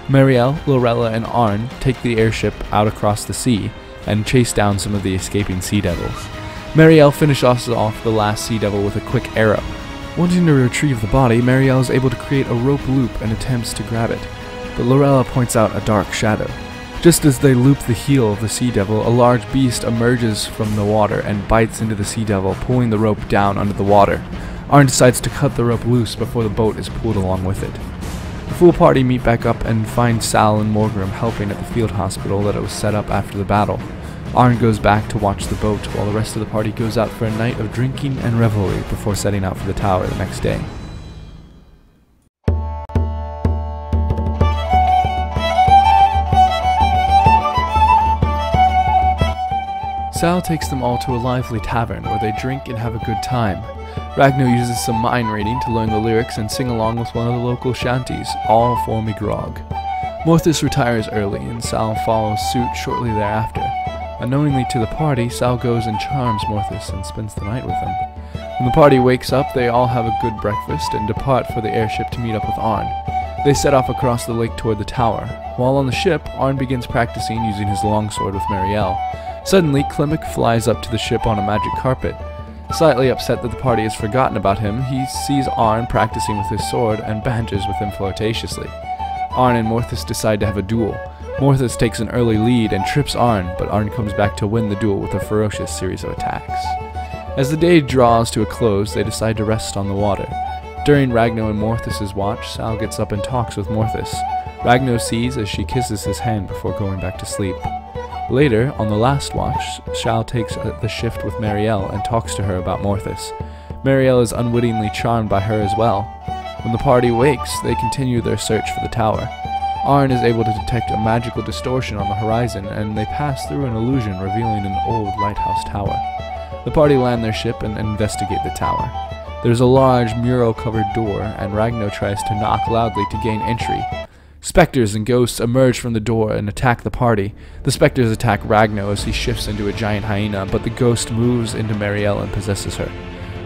Marielle, Lorella, and Arn take the airship out across the sea and chase down some of the escaping sea devils. Marielle finishes off the last sea devil with a quick arrow. Wanting to retrieve the body, Marielle is able to create a rope loop and attempts to grab it, but Lorella points out a dark shadow. Just as they loop the heel of the sea devil, a large beast emerges from the water and bites into the sea devil, pulling the rope down under the water. Arn decides to cut the rope loose before the boat is pulled along with it. The full party meet back up and find Sal and Morgrim helping at the field hospital that it was set up after the battle. Arn goes back to watch the boat while the rest of the party goes out for a night of drinking and revelry before setting out for the tower the next day. Sal takes them all to a lively tavern where they drink and have a good time. Ragnar uses some mind reading to learn the lyrics and sing along with one of the local shanties, all for me grog. Morthus retires early and Sal follows suit shortly thereafter. Unknowingly to the party, Sal goes and charms Morthus and spends the night with him. When the party wakes up, they all have a good breakfast and depart for the airship to meet up with Arn. They set off across the lake toward the tower. While on the ship, Arn begins practicing using his longsword with Marielle. Suddenly, Klimek flies up to the ship on a magic carpet. Slightly upset that the party has forgotten about him, he sees Arn practicing with his sword and banters with him flirtatiously. Arn and Morthus decide to have a duel. Morthus takes an early lead and trips Arn, but Arn comes back to win the duel with a ferocious series of attacks. As the day draws to a close, they decide to rest on the water. During Ragno and Morthus' watch, Sal gets up and talks with Morthus. Ragno sees as she kisses his hand before going back to sleep. Later, on the last watch, Sal takes the shift with Marielle and talks to her about Morthus. Marielle is unwittingly charmed by her as well. When the party wakes, they continue their search for the tower. Arn is able to detect a magical distortion on the horizon, and they pass through an illusion revealing an old lighthouse tower. The party land their ship and investigate the tower. There's a large mural-covered door, and Ragno tries to knock loudly to gain entry. Spectres and ghosts emerge from the door and attack the party. The spectres attack Ragno as he shifts into a giant hyena, but the ghost moves into Marielle and possesses her.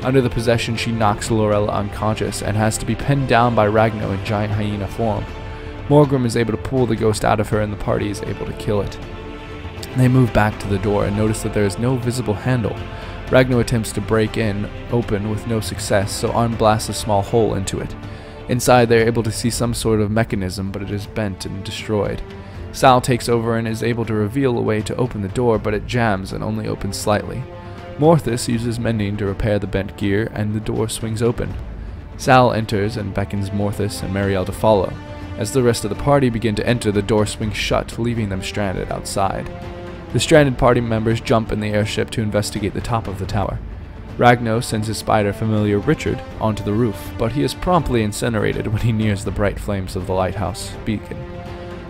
Under the possession, she knocks Lorella unconscious and has to be pinned down by Ragno in giant hyena form. Morgrim is able to pull the ghost out of her, and the party is able to kill it. They move back to the door and notice that there is no visible handle. Ragno attempts to break in open with no success, so Arn blasts a small hole into it. Inside, they are able to see some sort of mechanism, but it is bent and destroyed. Sal takes over and is able to reveal a way to open the door, but it jams and only opens slightly. Morthus uses mending to repair the bent gear, and the door swings open. Sal enters and beckons Morthus and Marielle to follow. As the rest of the party begin to enter, the door swings shut, leaving them stranded outside. The stranded party members jump in the airship to investigate the top of the tower. Ragno sends his spider familiar Richard onto the roof, but he is promptly incinerated when he nears the bright flames of the lighthouse beacon.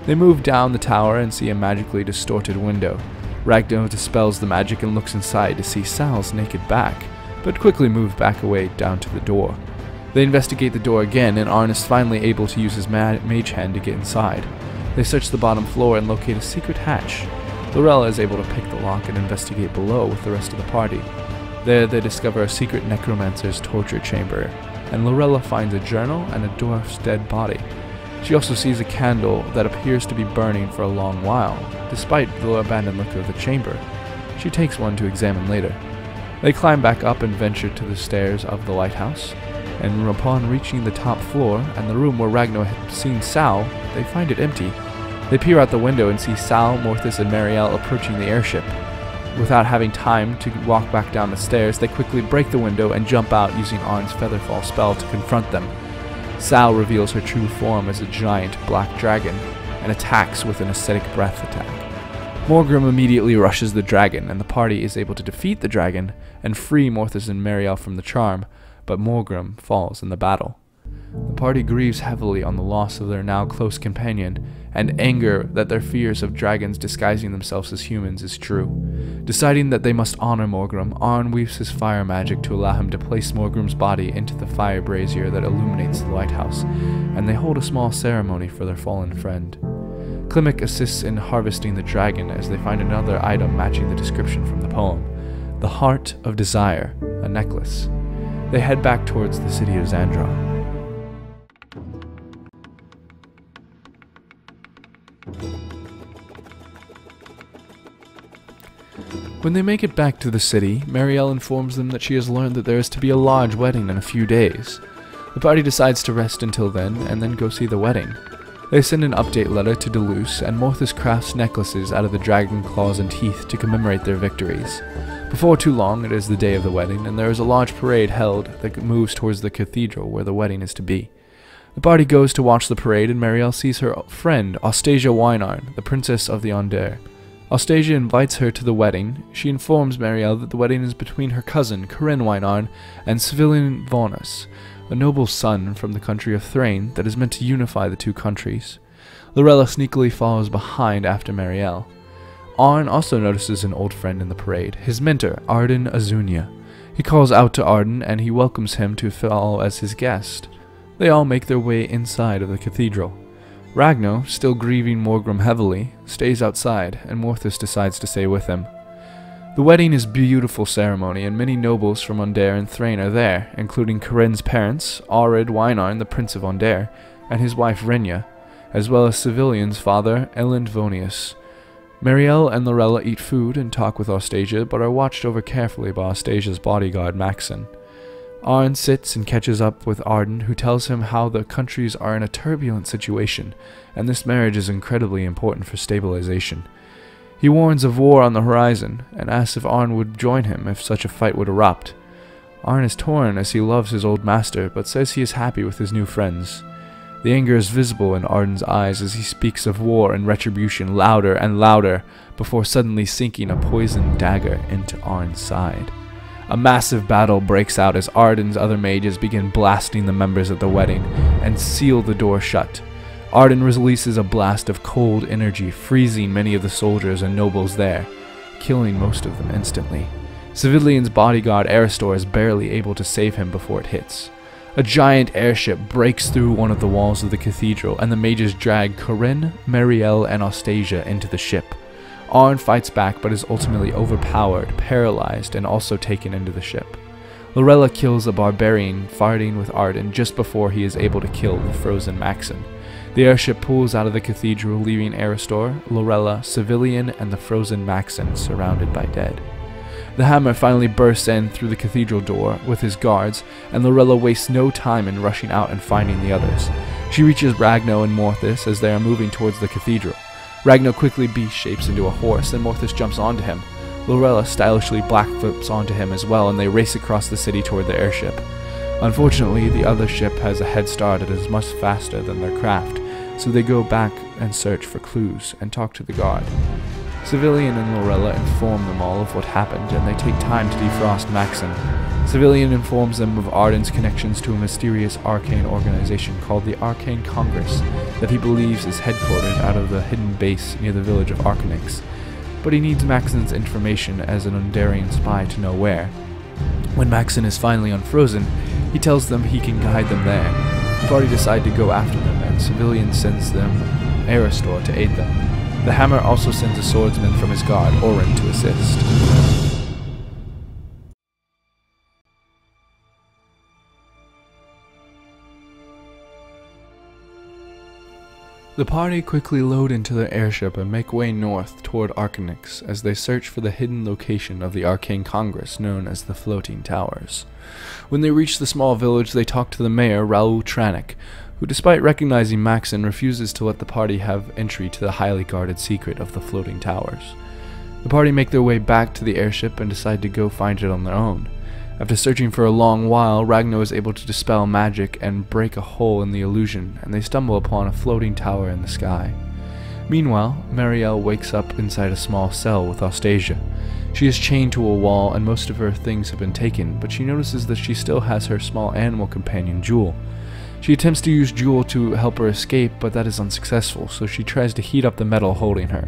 They move down the tower and see a magically distorted window. Ragno dispels the magic and looks inside to see Sal's naked back, but quickly moves back away down to the door. They investigate the door again, and Arn is finally able to use his mage hand to get inside. They search the bottom floor and locate a secret hatch. Lorella is able to pick the lock and investigate below with the rest of the party. There they discover a secret necromancer's torture chamber, and Lorella finds a journal and a dwarf's dead body. She also sees a candle that appears to be burning for a long while, despite the abandoned look of the chamber. She takes one to examine later. They climb back up and venture to the stairs of the lighthouse, and upon reaching the top floor and the room where Ragno had seen Sal, they find it empty. They peer out the window and see Sal, Morthus, and Marielle approaching the airship. Without having time to walk back down the stairs, they quickly break the window and jump out using Arn's Featherfall spell to confront them. Sal reveals her true form as a giant black dragon and attacks with an ascetic breath attack. Morgrim immediately rushes the dragon, and the party is able to defeat the dragon and free Morthus and Marielle from the charm, but Morgrim falls in the battle. The party grieves heavily on the loss of their now close companion, and anger that their fears of dragons disguising themselves as humans is true. Deciding that they must honor Morgrim, Arn weaves his fire magic to allow him to place Morgrim's body into the fire brazier that illuminates the lighthouse, and they hold a small ceremony for their fallen friend. Klimek assists in harvesting the dragon as they find another item matching the description from the poem, the Heart of Desire, a necklace. They head back towards the city of Xandra. When they make it back to the city, Marielle informs them that she has learned that there is to be a large wedding in a few days. The party decides to rest until then, and then go see the wedding. They send an update letter to Deleuze, and Morthus crafts necklaces out of the dragon claws and teeth to commemorate their victories. Before too long, it is the day of the wedding, and there is a large parade held that moves towards the cathedral where the wedding is to be. The party goes to watch the parade, and Marielle sees her friend, Austasia Weinarn, the princess of the Onder. Austasia invites her to the wedding. She informs Marielle that the wedding is between her cousin, Corinne Weinarn, and Civilian Vonus, a noble son from the country of Thrain that is meant to unify the two countries. Lorella sneakily follows behind after Marielle. Arn also notices an old friend in the parade, his mentor, Arden Azunia. He calls out to Arden, and he welcomes him to follow as his guest. They all make their way inside of the cathedral. Ragno, still grieving Morgrim heavily, stays outside, and Morthus decides to stay with him. The wedding is a beautiful ceremony, and many nobles from Onder and Thrain are there, including Corinne's parents, Aurid Weinarn, the Prince of Onder, and his wife Renya, as well as Civilian's father, Elend Vonius. Marielle and Lorella eat food and talk with Austasia, but are watched over carefully by Austasia's bodyguard, Maxon. Arn sits and catches up with Arden, who tells him how the countries are in a turbulent situation, and this marriage is incredibly important for stabilization. He warns of war on the horizon, and asks if Arn would join him if such a fight would erupt. Arn is torn as he loves his old master, but says he is happy with his new friends. The anger is visible in Arden's eyes as he speaks of war and retribution louder and louder, before suddenly sinking a poisoned dagger into Arn's side. A massive battle breaks out as Arden's other mages begin blasting the members at the wedding and seal the door shut. Arden releases a blast of cold energy, freezing many of the soldiers and nobles there, killing most of them instantly. Civilian's bodyguard Aristor is barely able to save him before it hits. A giant airship breaks through one of the walls of the cathedral, and the mages drag Corinne, Marielle, and Austasia into the ship. Arn fights back but is ultimately overpowered, paralyzed, and also taken into the ship. Lorella kills a barbarian fighting with Arden just before he is able to kill the frozen Maxon. The airship pulls out of the cathedral, leaving Aristor, Lorella, Civilian, and the frozen Maxon surrounded by dead. The hammer finally bursts in through the cathedral door with his guards, and Lorella wastes no time in rushing out and finding the others. She reaches Ragno and Morthus as they are moving towards the cathedral. Ragno quickly beast-shapes into a horse, and Morthus jumps onto him. Lorella stylishly blackflips onto him as well, and they race across the city toward the airship. Unfortunately, the other ship has a head start that is much faster than their craft, so they go back and search for clues and talk to the guard. Civilian and Lorella inform them all of what happened, and they take time to defrost Maxon. Civilian informs them of Arden's connections to a mysterious arcane organization called the Arcane Congress that he believes is headquartered out of the hidden base near the village of Arcanix, but he needs Maxon's information as an Undarian spy to know where. When Maxon is finally unfrozen, he tells them he can guide them there. The party decide to go after them, and Civilian sends them Aristor to aid them. The Hammer also sends a swordsman from his guard, Orin, to assist. The party quickly load into their airship and make way north toward Arcanix as they search for the hidden location of the Arcane Congress known as the Floating Towers. When they reach the small village, they talk to the mayor, Raoul Tranic, who despite recognizing Maxon refuses to let the party have entry to the highly guarded secret of the Floating Towers. The party make their way back to the airship and decide to go find it on their own. After searching for a long while, Ragno is able to dispel magic and break a hole in the illusion, and they stumble upon a floating tower in the sky. Meanwhile, Marielle wakes up inside a small cell with Austasia. She is chained to a wall and most of her things have been taken, but she notices that she still has her small animal companion, Jewel. She attempts to use Jewel to help her escape, but that is unsuccessful, so she tries to heat up the metal holding her.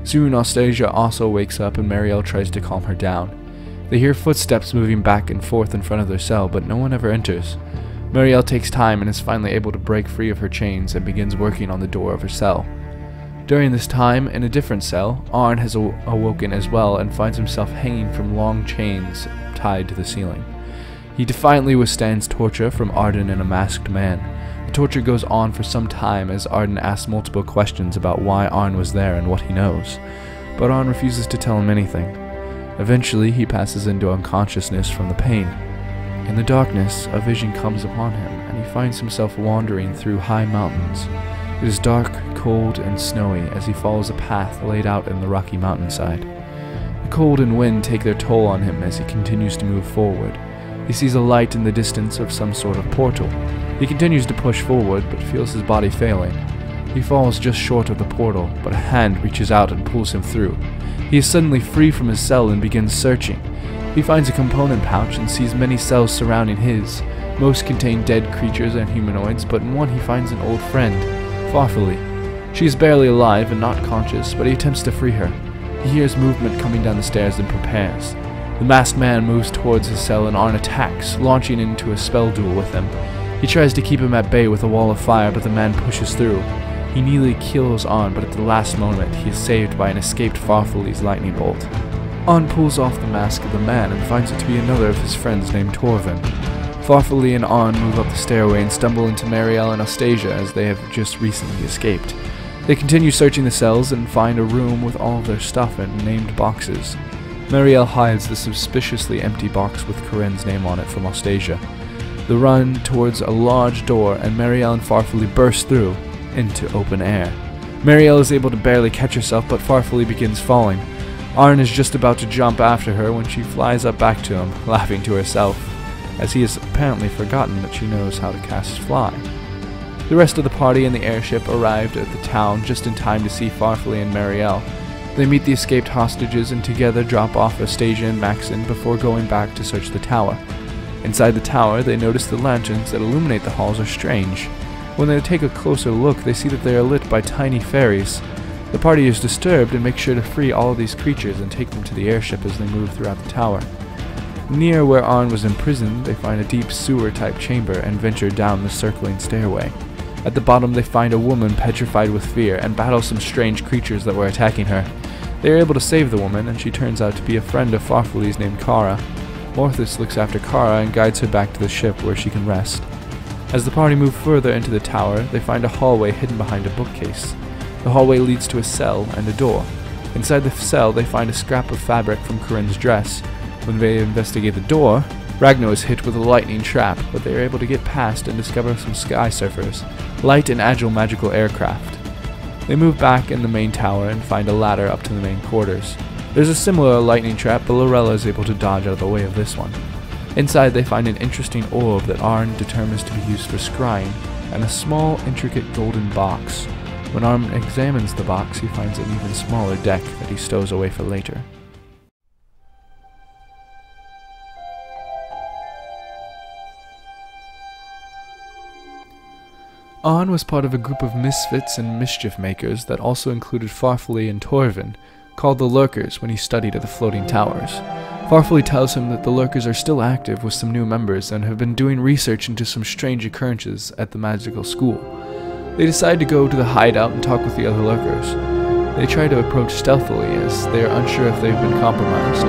Soon Austasia also wakes up and Marielle tries to calm her down. They hear footsteps moving back and forth in front of their cell, but no one ever enters. Marielle takes time and is finally able to break free of her chains and begins working on the door of her cell. During this time, in a different cell, Arn has awoken as well and finds himself hanging from long chains tied to the ceiling. He defiantly withstands torture from Arden and a masked man. The torture goes on for some time as Arden asks multiple questions about why Arn was there and what he knows, but Arn refuses to tell him anything. Eventually, he passes into unconsciousness from the pain. In the darkness, a vision comes upon him, and he finds himself wandering through high mountains. It is dark, cold, and snowy as he follows a path laid out in the rocky mountainside. The cold and wind take their toll on him as he continues to move forward. He sees a light in the distance of some sort of portal. He continues to push forward, but feels his body failing. He falls just short of the portal, but a hand reaches out and pulls him through. He is suddenly free from his cell and begins searching. He finds a component pouch and sees many cells surrounding his. Most contain dead creatures and humanoids, but in one he finds an old friend, Farfalle. She is barely alive and not conscious, but he attempts to free her. He hears movement coming down the stairs and prepares. The masked man moves towards his cell and Arn attacks, launching into a spell duel with him. He tries to keep him at bay with a wall of fire, but the man pushes through. He nearly kills Arn, but at the last moment he is saved by an escaped Farfalle's lightning bolt. Arn pulls off the mask of the man and finds it to be another of his friends named Torvin. Farfalle and Arn move up the stairway and stumble into Marielle and Austasia as they have just recently escaped. They continue searching the cells and find a room with all of their stuff in named boxes. Marielle hides the suspiciously empty box with Corinne's name on it from Ostasia. They run towards a large door, and Marielle and Farfalle burst through into open air. Marielle is able to barely catch herself, but Farfalle begins falling. Arn is just about to jump after her when she flies up back to him, laughing to herself, as he has apparently forgotten that she knows how to cast fly. The rest of the party and the airship arrived at the town just in time to see Farfalle and Marielle. They meet the escaped hostages and together drop off Astasia and Maxon before going back to search the tower. Inside the tower, they notice the lanterns that illuminate the halls are strange. When they take a closer look, they see that they are lit by tiny fairies. The party is disturbed and makes sure to free all of these creatures and take them to the airship as they move throughout the tower. Near where Arn was imprisoned, they find a deep sewer-type chamber and venture down the circling stairway. At the bottom, they find a woman petrified with fear and battle some strange creatures that were attacking her. They are able to save the woman, and she turns out to be a friend of Farfalle's named Kara. Morthus looks after Kara and guides her back to the ship where she can rest. As the party move further into the tower, they find a hallway hidden behind a bookcase. The hallway leads to a cell and a door. Inside the cell, they find a scrap of fabric from Corinne's dress. When they investigate the door, Ragnar is hit with a lightning trap, but they are able to get past and discover some sky surfers, light and agile magical aircraft. They move back in the main tower and find a ladder up to the main quarters. There's a similar lightning trap, but Lorella is able to dodge out of the way of this one. Inside, they find an interesting orb that Arn determines to be used for scrying, and a small, intricate golden box. When Arn examines the box, he finds an even smaller deck that he stows away for later. Arn was part of a group of misfits and mischief makers that also included Farfalle and Torvin, called the Lurkers, when he studied at the floating towers. Farfalle tells him that the Lurkers are still active with some new members and have been doing research into some strange occurrences at the magical school. They decide to go to the hideout and talk with the other Lurkers. They try to approach stealthily as they are unsure if they've been compromised.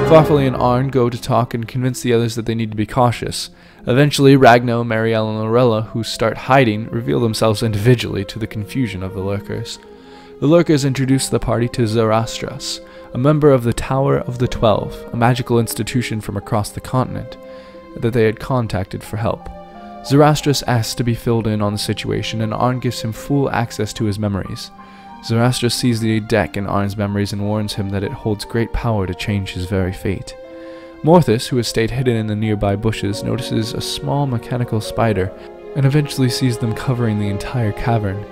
Farfalle and Arn go to talk and convince the others that they need to be cautious. Eventually, Ragnar, Marielle, and Lorella, who start hiding, reveal themselves individually to the confusion of the Lurkers. The Lurkers introduce the party to Zoroastros, a member of the Tower of the 12, a magical institution from across the continent, that they had contacted for help. Zoroastros asks to be filled in on the situation, and Arn gives him full access to his memories. Zoroastros sees the deck in Arn's memories and warns him that it holds great power to change his very fate. Morthus, who has stayed hidden in the nearby bushes, notices a small mechanical spider, and eventually sees them covering the entire cavern.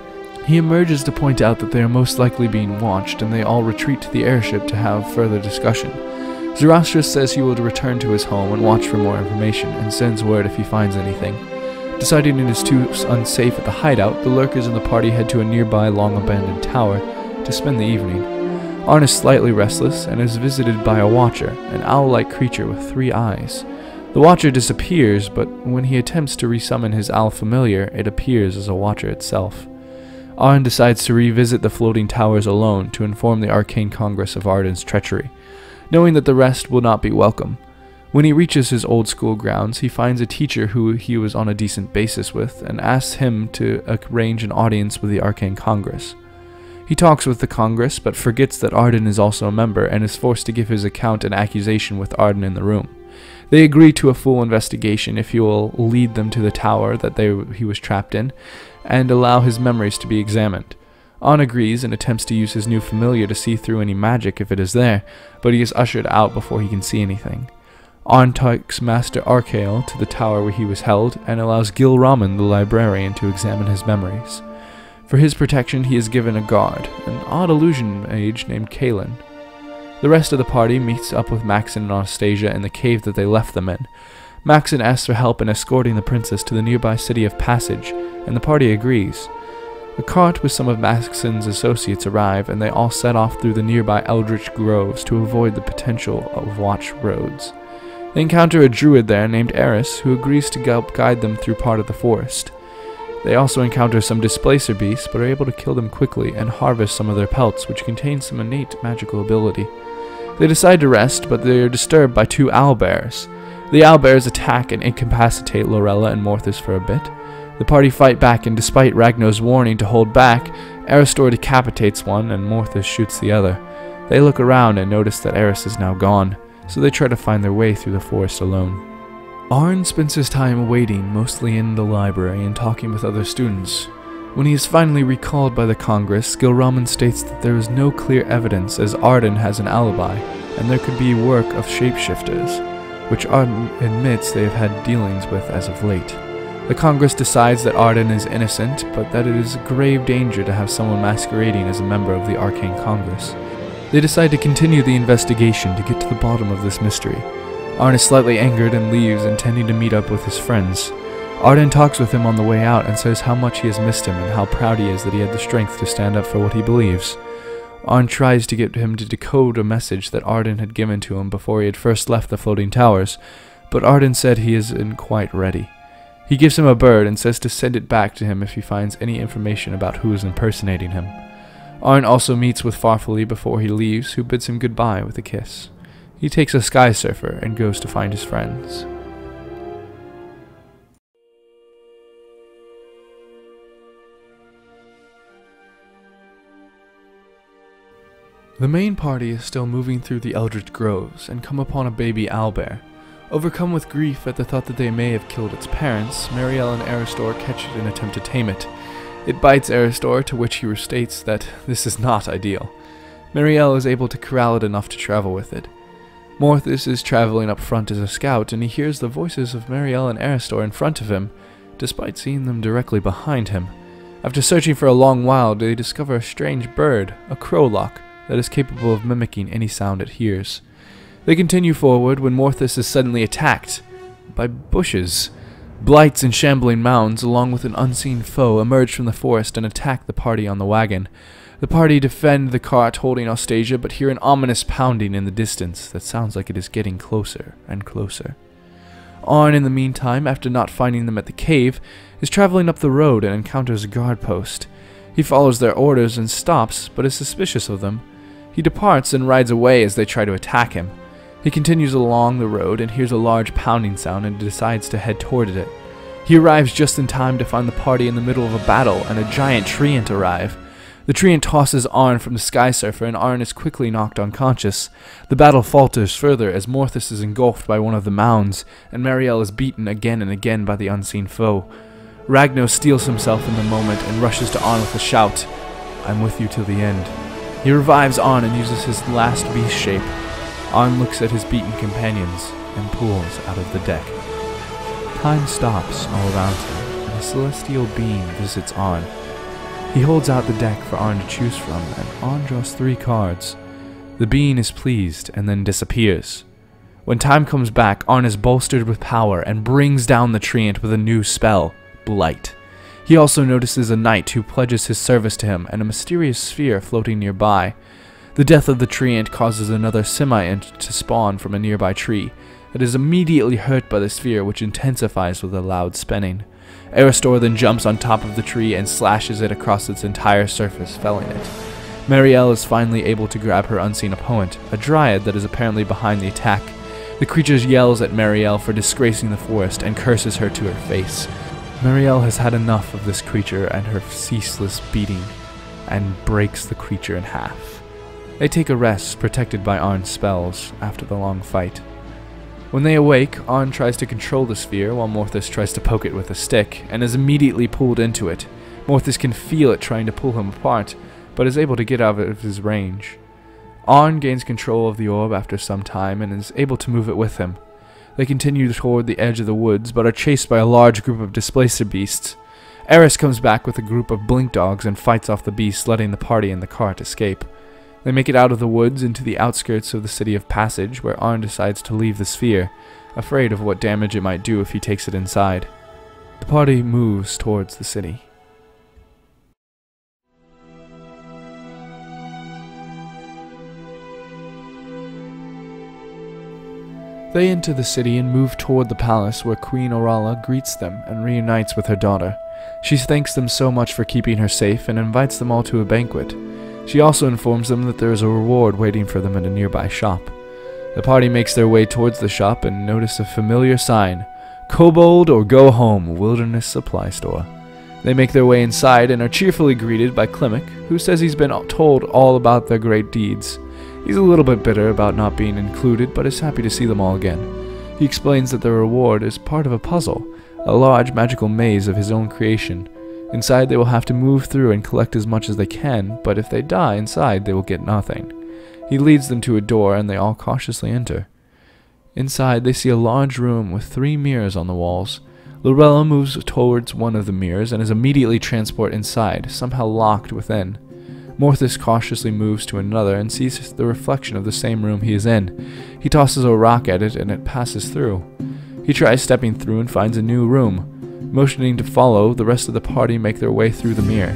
He emerges to point out that they are most likely being watched, and they all retreat to the airship to have further discussion. Zoroastros says he will return to his home and watch for more information, and sends word if he finds anything. Deciding it is too unsafe at the hideout, the Lurkers and the party head to a nearby long-abandoned tower to spend the evening. Arn is slightly restless and is visited by a Watcher, an owl-like creature with 3 eyes. The Watcher disappears, but when he attempts to resummon his owl familiar, it appears as a Watcher itself. Arn decides to revisit the floating towers alone to inform the Arcane Congress of Arden's treachery, knowing that the rest will not be welcome. When he reaches his old school grounds, he finds a teacher who he was on a decent basis with, and asks him to arrange an audience with the Arcane Congress. He talks with the Congress, but forgets that Arden is also a member, and is forced to give his account and accusation with Arden in the room. They agree to a full investigation if he will lead them to the tower that he was trapped in, and allow his memories to be examined. Arn agrees and attempts to use his new familiar to see through any magic if it is there, but he is ushered out before he can see anything. Arn takes Master Archael to the tower where he was held, and allows Gil Raman, the librarian, to examine his memories. For his protection, he is given a guard, an odd illusion mage named Kalen. The rest of the party meets up with Maxon and Anastasia in the cave that they left them in. Maxon asks for help in escorting the princess to the nearby city of Passage, and the party agrees. A cart with some of Maxon's associates arrive, and they all set off through the nearby eldritch groves to avoid the potential of watch roads. They encounter a druid there named Eris, who agrees to help guide them through part of the forest. They also encounter some displacer beasts, but are able to kill them quickly and harvest some of their pelts, which contain some innate magical ability. They decide to rest, but they are disturbed by 2 owlbears. The owlbears attack and incapacitate Lorella and Morthus for a bit. The party fight back, and despite Ragnar's warning to hold back, Aristor decapitates one and Morthus shoots the other. They look around and notice that Eris is now gone, so they try to find their way through the forest alone. Arn spends his time waiting, mostly in the library and talking with other students. When he is finally recalled by the Congress, Gilraman states that there is no clear evidence as Arden has an alibi, and there could be work of shapeshifters, which Arden admits they have had dealings with as of late. The Congress decides that Arden is innocent, but that it is a grave danger to have someone masquerading as a member of the Arcane Congress. They decide to continue the investigation to get to the bottom of this mystery. Arn is slightly angered and leaves, intending to meet up with his friends. Arden talks with him on the way out and says how much he has missed him and how proud he is that he had the strength to stand up for what he believes. Arn tries to get him to decode a message that Arden had given to him before he had first left the floating towers, but Arden said he isn't quite ready. He gives him a bird and says to send it back to him if he finds any information about who is impersonating him. Arn also meets with Farfalle before he leaves, who bids him goodbye with a kiss. He takes a sky surfer and goes to find his friends. The main party is still moving through the Eldritch Groves and come upon a baby owlbear. Overcome with grief at the thought that they may have killed its parents, Marielle and Aristor catch it and attempt to tame it. It bites Aristor, to which he states that this is not ideal. Marielle is able to corral it enough to travel with it. Morthus is traveling up front as a scout, and he hears the voices of Marielle and Aristor in front of him, despite seeing them directly behind him. After searching for a long while, they discover a strange bird, a crowlock, that is capable of mimicking any sound it hears. They continue forward when Morthus is suddenly attacked by bushes. Blights and shambling mounds, along with an unseen foe, emerge from the forest and attack the party on the wagon. The party defend the cart holding Austasia, but hear an ominous pounding in the distance that sounds like it is getting closer and closer. Arn, in the meantime, after not finding them at the cave, is traveling up the road and encounters a guard post. He follows their orders and stops, but is suspicious of them. He departs and rides away as they try to attack him. He continues along the road and hears a large pounding sound and decides to head toward it. He arrives just in time to find the party in the middle of a battle and a giant treant arrive. The treant tosses Arn from the sky surfer and Arn is quickly knocked unconscious. The battle falters further as Morthus is engulfed by one of the mounds and Marielle is beaten again and again by the unseen foe. Ragnar steels himself in the moment and rushes to Arn with a shout, "I'm with you till the end." He revives Arn and uses his last beast shape. Arn looks at his beaten companions and pulls out of the deck. Time stops all around him, and a celestial being visits Arn. He holds out the deck for Arn to choose from, and Arn draws 3 cards. The being is pleased and then disappears. When time comes back, Arn is bolstered with power and brings down the treant with a new spell, Blight. He also notices a knight who pledges his service to him and a mysterious sphere floating nearby. The death of the treant causes another semi-ant to spawn from a nearby tree. It is immediately hurt by the sphere, which intensifies with a loud spinning. Aristor then jumps on top of the tree and slashes it across its entire surface, felling it. Marielle is finally able to grab her unseen opponent, a dryad that is apparently behind the attack. The creature yells at Marielle for disgracing the forest and curses her to her face. Marielle has had enough of this creature and her ceaseless beating, and breaks the creature in half. They take a rest, protected by Arn's spells, after the long fight. When they awake, Arn tries to control the sphere while Morthus tries to poke it with a stick, and is immediately pulled into it. Morthus can feel it trying to pull him apart, but is able to get out of his range. Arn gains control of the orb after some time and is able to move it with him. They continue toward the edge of the woods, but are chased by a large group of displacer beasts. Eris comes back with a group of blink dogs and fights off the beasts, letting the party in the cart escape. They make it out of the woods into the outskirts of the city of Passage, where Arn decides to leave the sphere, afraid of what damage it might do if he takes it inside. The party moves towards the city. They enter the city and move toward the palace, where Queen Orala greets them and reunites with her daughter. She thanks them so much for keeping her safe and invites them all to a banquet. She also informs them that there is a reward waiting for them at a nearby shop. The party makes their way towards the shop and notice a familiar sign, "Kobold or Go Home, Wilderness Supply Store." They make their way inside and are cheerfully greeted by Klimek, who says he's been told all about their great deeds. He's a little bit bitter about not being included, but is happy to see them all again. He explains that the reward is part of a puzzle, a large magical maze of his own creation. Inside they will have to move through and collect as much as they can, but if they die inside they will get nothing. He leads them to a door and they all cautiously enter. Inside they see a large room with 3 mirrors on the walls. Lorella moves towards one of the mirrors and is immediately transported inside, somehow locked within. Morthus cautiously moves to another and sees the reflection of the same room he is in. He tosses a rock at it and it passes through. He tries stepping through and finds a new room. Motioning to follow, the rest of the party make their way through the mirror.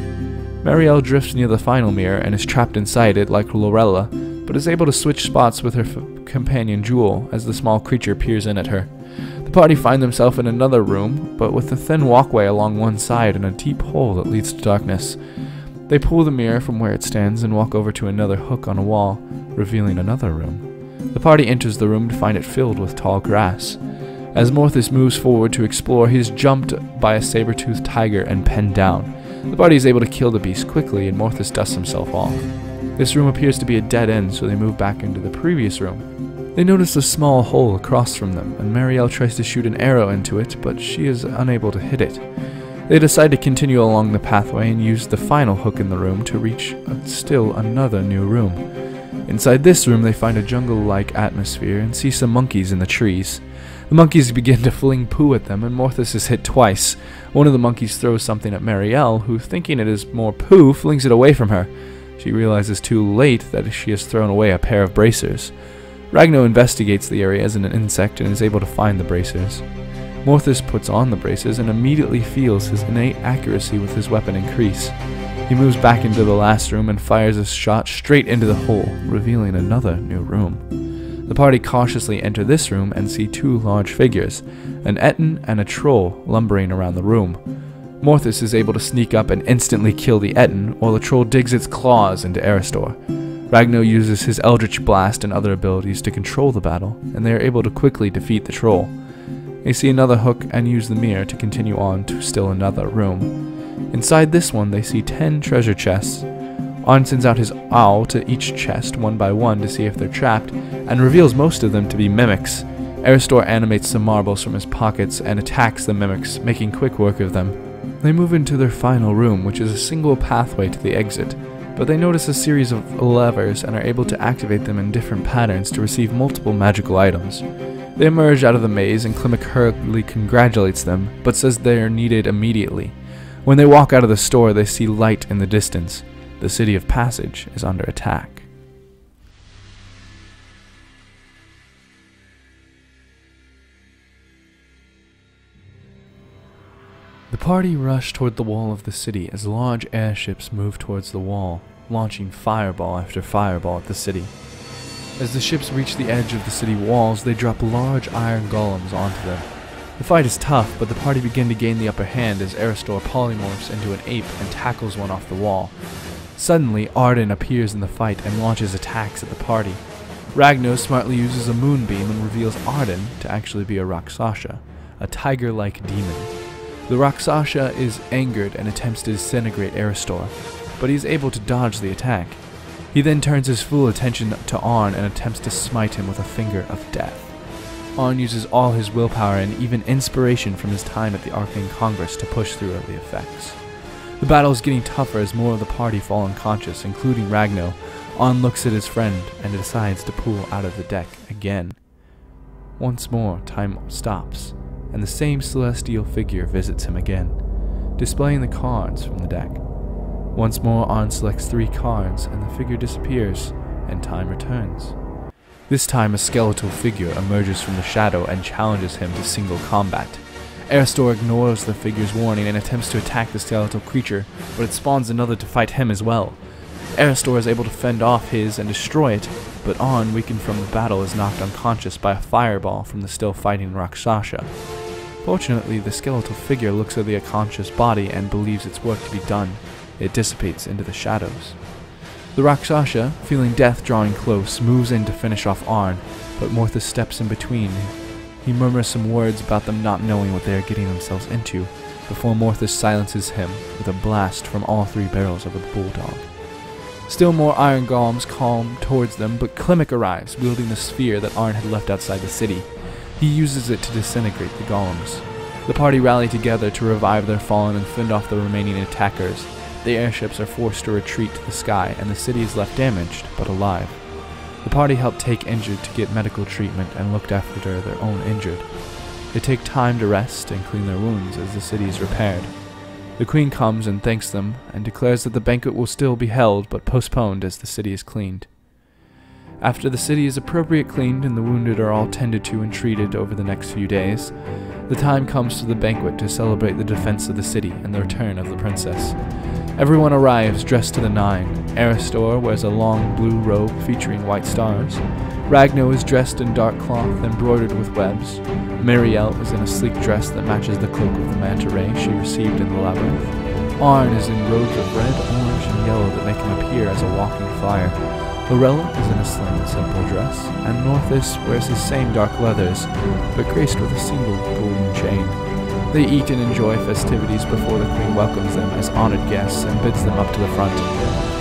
Marielle drifts near the final mirror and is trapped inside it like Lorella, but is able to switch spots with her companion Jewel as the small creature peers in at her. The party find themselves in another room, but with a thin walkway along one side and a deep hole that leads to darkness. They pull the mirror from where it stands and walk over to another hook on a wall, revealing another room. The party enters the room to find it filled with tall grass. As Morthus moves forward to explore, he is jumped by a saber-toothed tiger and penned down. The party is able to kill the beast quickly and Morthus dusts himself off. This room appears to be a dead end, so they move back into the previous room. They notice a small hole across from them, and Marielle tries to shoot an arrow into it, but she is unable to hit it. They decide to continue along the pathway and use the final hook in the room to reach still another new room. Inside this room they find a jungle-like atmosphere and see some monkeys in the trees. The monkeys begin to fling poo at them and Morthus is hit twice. One of the monkeys throws something at Marielle, who, thinking it is more poo, flings it away from her. She realizes too late that she has thrown away a pair of bracers. Ragno investigates the area as an insect and is able to find the bracers. Morthus puts on the braces and immediately feels his innate accuracy with his weapon increase. He moves back into the last room and fires a shot straight into the hole, revealing another new room. The party cautiously enter this room and see 2 large figures, an Etten and a troll, lumbering around the room. Morthus is able to sneak up and instantly kill the Etten, while the troll digs its claws into Aristor. Ragno uses his Eldritch Blast and other abilities to control the battle, and they are able to quickly defeat the troll. They see another hook and use the mirror to continue on to still another room. Inside this one they see 10 treasure chests. Arn sends out his owl to each chest one by one to see if they're trapped, and reveals most of them to be mimics. Aristor animates some marbles from his pockets and attacks the mimics, making quick work of them. They move into their final room, which is a single pathway to the exit, but they notice a series of levers and are able to activate them in different patterns to receive multiple magical items. They emerge out of the maze and Klimek hurriedly congratulates them, but says they are needed immediately. When they walk out of the store, they see light in the distance. The city of Passage is under attack. The party rush toward the wall of the city as large airships move towards the wall, launching fireball after fireball at the city. As the ships reach the edge of the city walls, they drop large iron golems onto them. The fight is tough, but the party begin to gain the upper hand as Aristor polymorphs into an ape and tackles one off the wall. Suddenly, Arden appears in the fight and launches attacks at the party. Ragno smartly uses a moonbeam and reveals Arden to actually be a Rakshasa, a tiger-like demon. The Rakshasa is angered and attempts to disintegrate Aristor, but he is able to dodge the attack. He then turns his full attention to Arn and attempts to smite him with a finger of death. Arn uses all his willpower and even inspiration from his time at the Arcane Congress to push through the effects. The battle is getting tougher as more of the party fall unconscious, including Ragno. Arn looks at his friend and decides to pull out of the deck again. Once more, time stops, and the same celestial figure visits him again, displaying the cards from the deck. Once more, Arn selects 3 cards, and the figure disappears, and time returns. This time, a skeletal figure emerges from the shadow and challenges him to single combat. Aristor ignores the figure's warning and attempts to attack the skeletal creature, but it spawns another to fight him as well. Aristor is able to fend off his and destroy it, but Arn, weakened from the battle, is knocked unconscious by a fireball from the still fighting Rakshasa. Fortunately, the skeletal figure looks at the unconscious body and believes its work to be done. It dissipates into the shadows. The Rakshasa, feeling death drawing close, moves in to finish off Arn, but Morthus steps in between. He murmurs some words about them not knowing what they are getting themselves into, before Morthus silences him with a blast from all 3 barrels of a bulldog. Still more iron golems come towards them, but Klimek arrives, wielding the sphere that Arn had left outside the city. He uses it to disintegrate the golems. The party rally together to revive their fallen and fend off the remaining attackers. The airships are forced to retreat to the sky, and the city is left damaged, but alive. The party help take injured to get medical treatment and looked after their own injured. They take time to rest and clean their wounds as the city is repaired. The queen comes and thanks them, and declares that the banquet will still be held, but postponed as the city is cleaned. After the city is appropriately cleaned and the wounded are all tended to and treated over the next few days, the time comes for the banquet to celebrate the defense of the city and the return of the princess. Everyone arrives dressed to the nine. Aristor wears a long blue robe featuring white stars. Ragno is dressed in dark cloth embroidered with webs. Marielle is in a sleek dress that matches the cloak of the manta ray she received in the labyrinth. Arn is in robes of red, orange, and yellow that make him appear as a walking fire. Lorella is in a slim and simple dress, and Northus wears his same dark leathers, but graced with a single golden chain. They eat and enjoy festivities before the queen welcomes them as honored guests and bids them up to the front.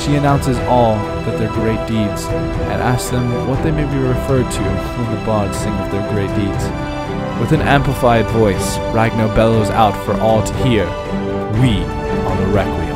She announces all that their great deeds, and asks them what they may be referred to when the bards sing of their great deeds. With an amplified voice, Ragno bellows out for all to hear, "We are the Requiem."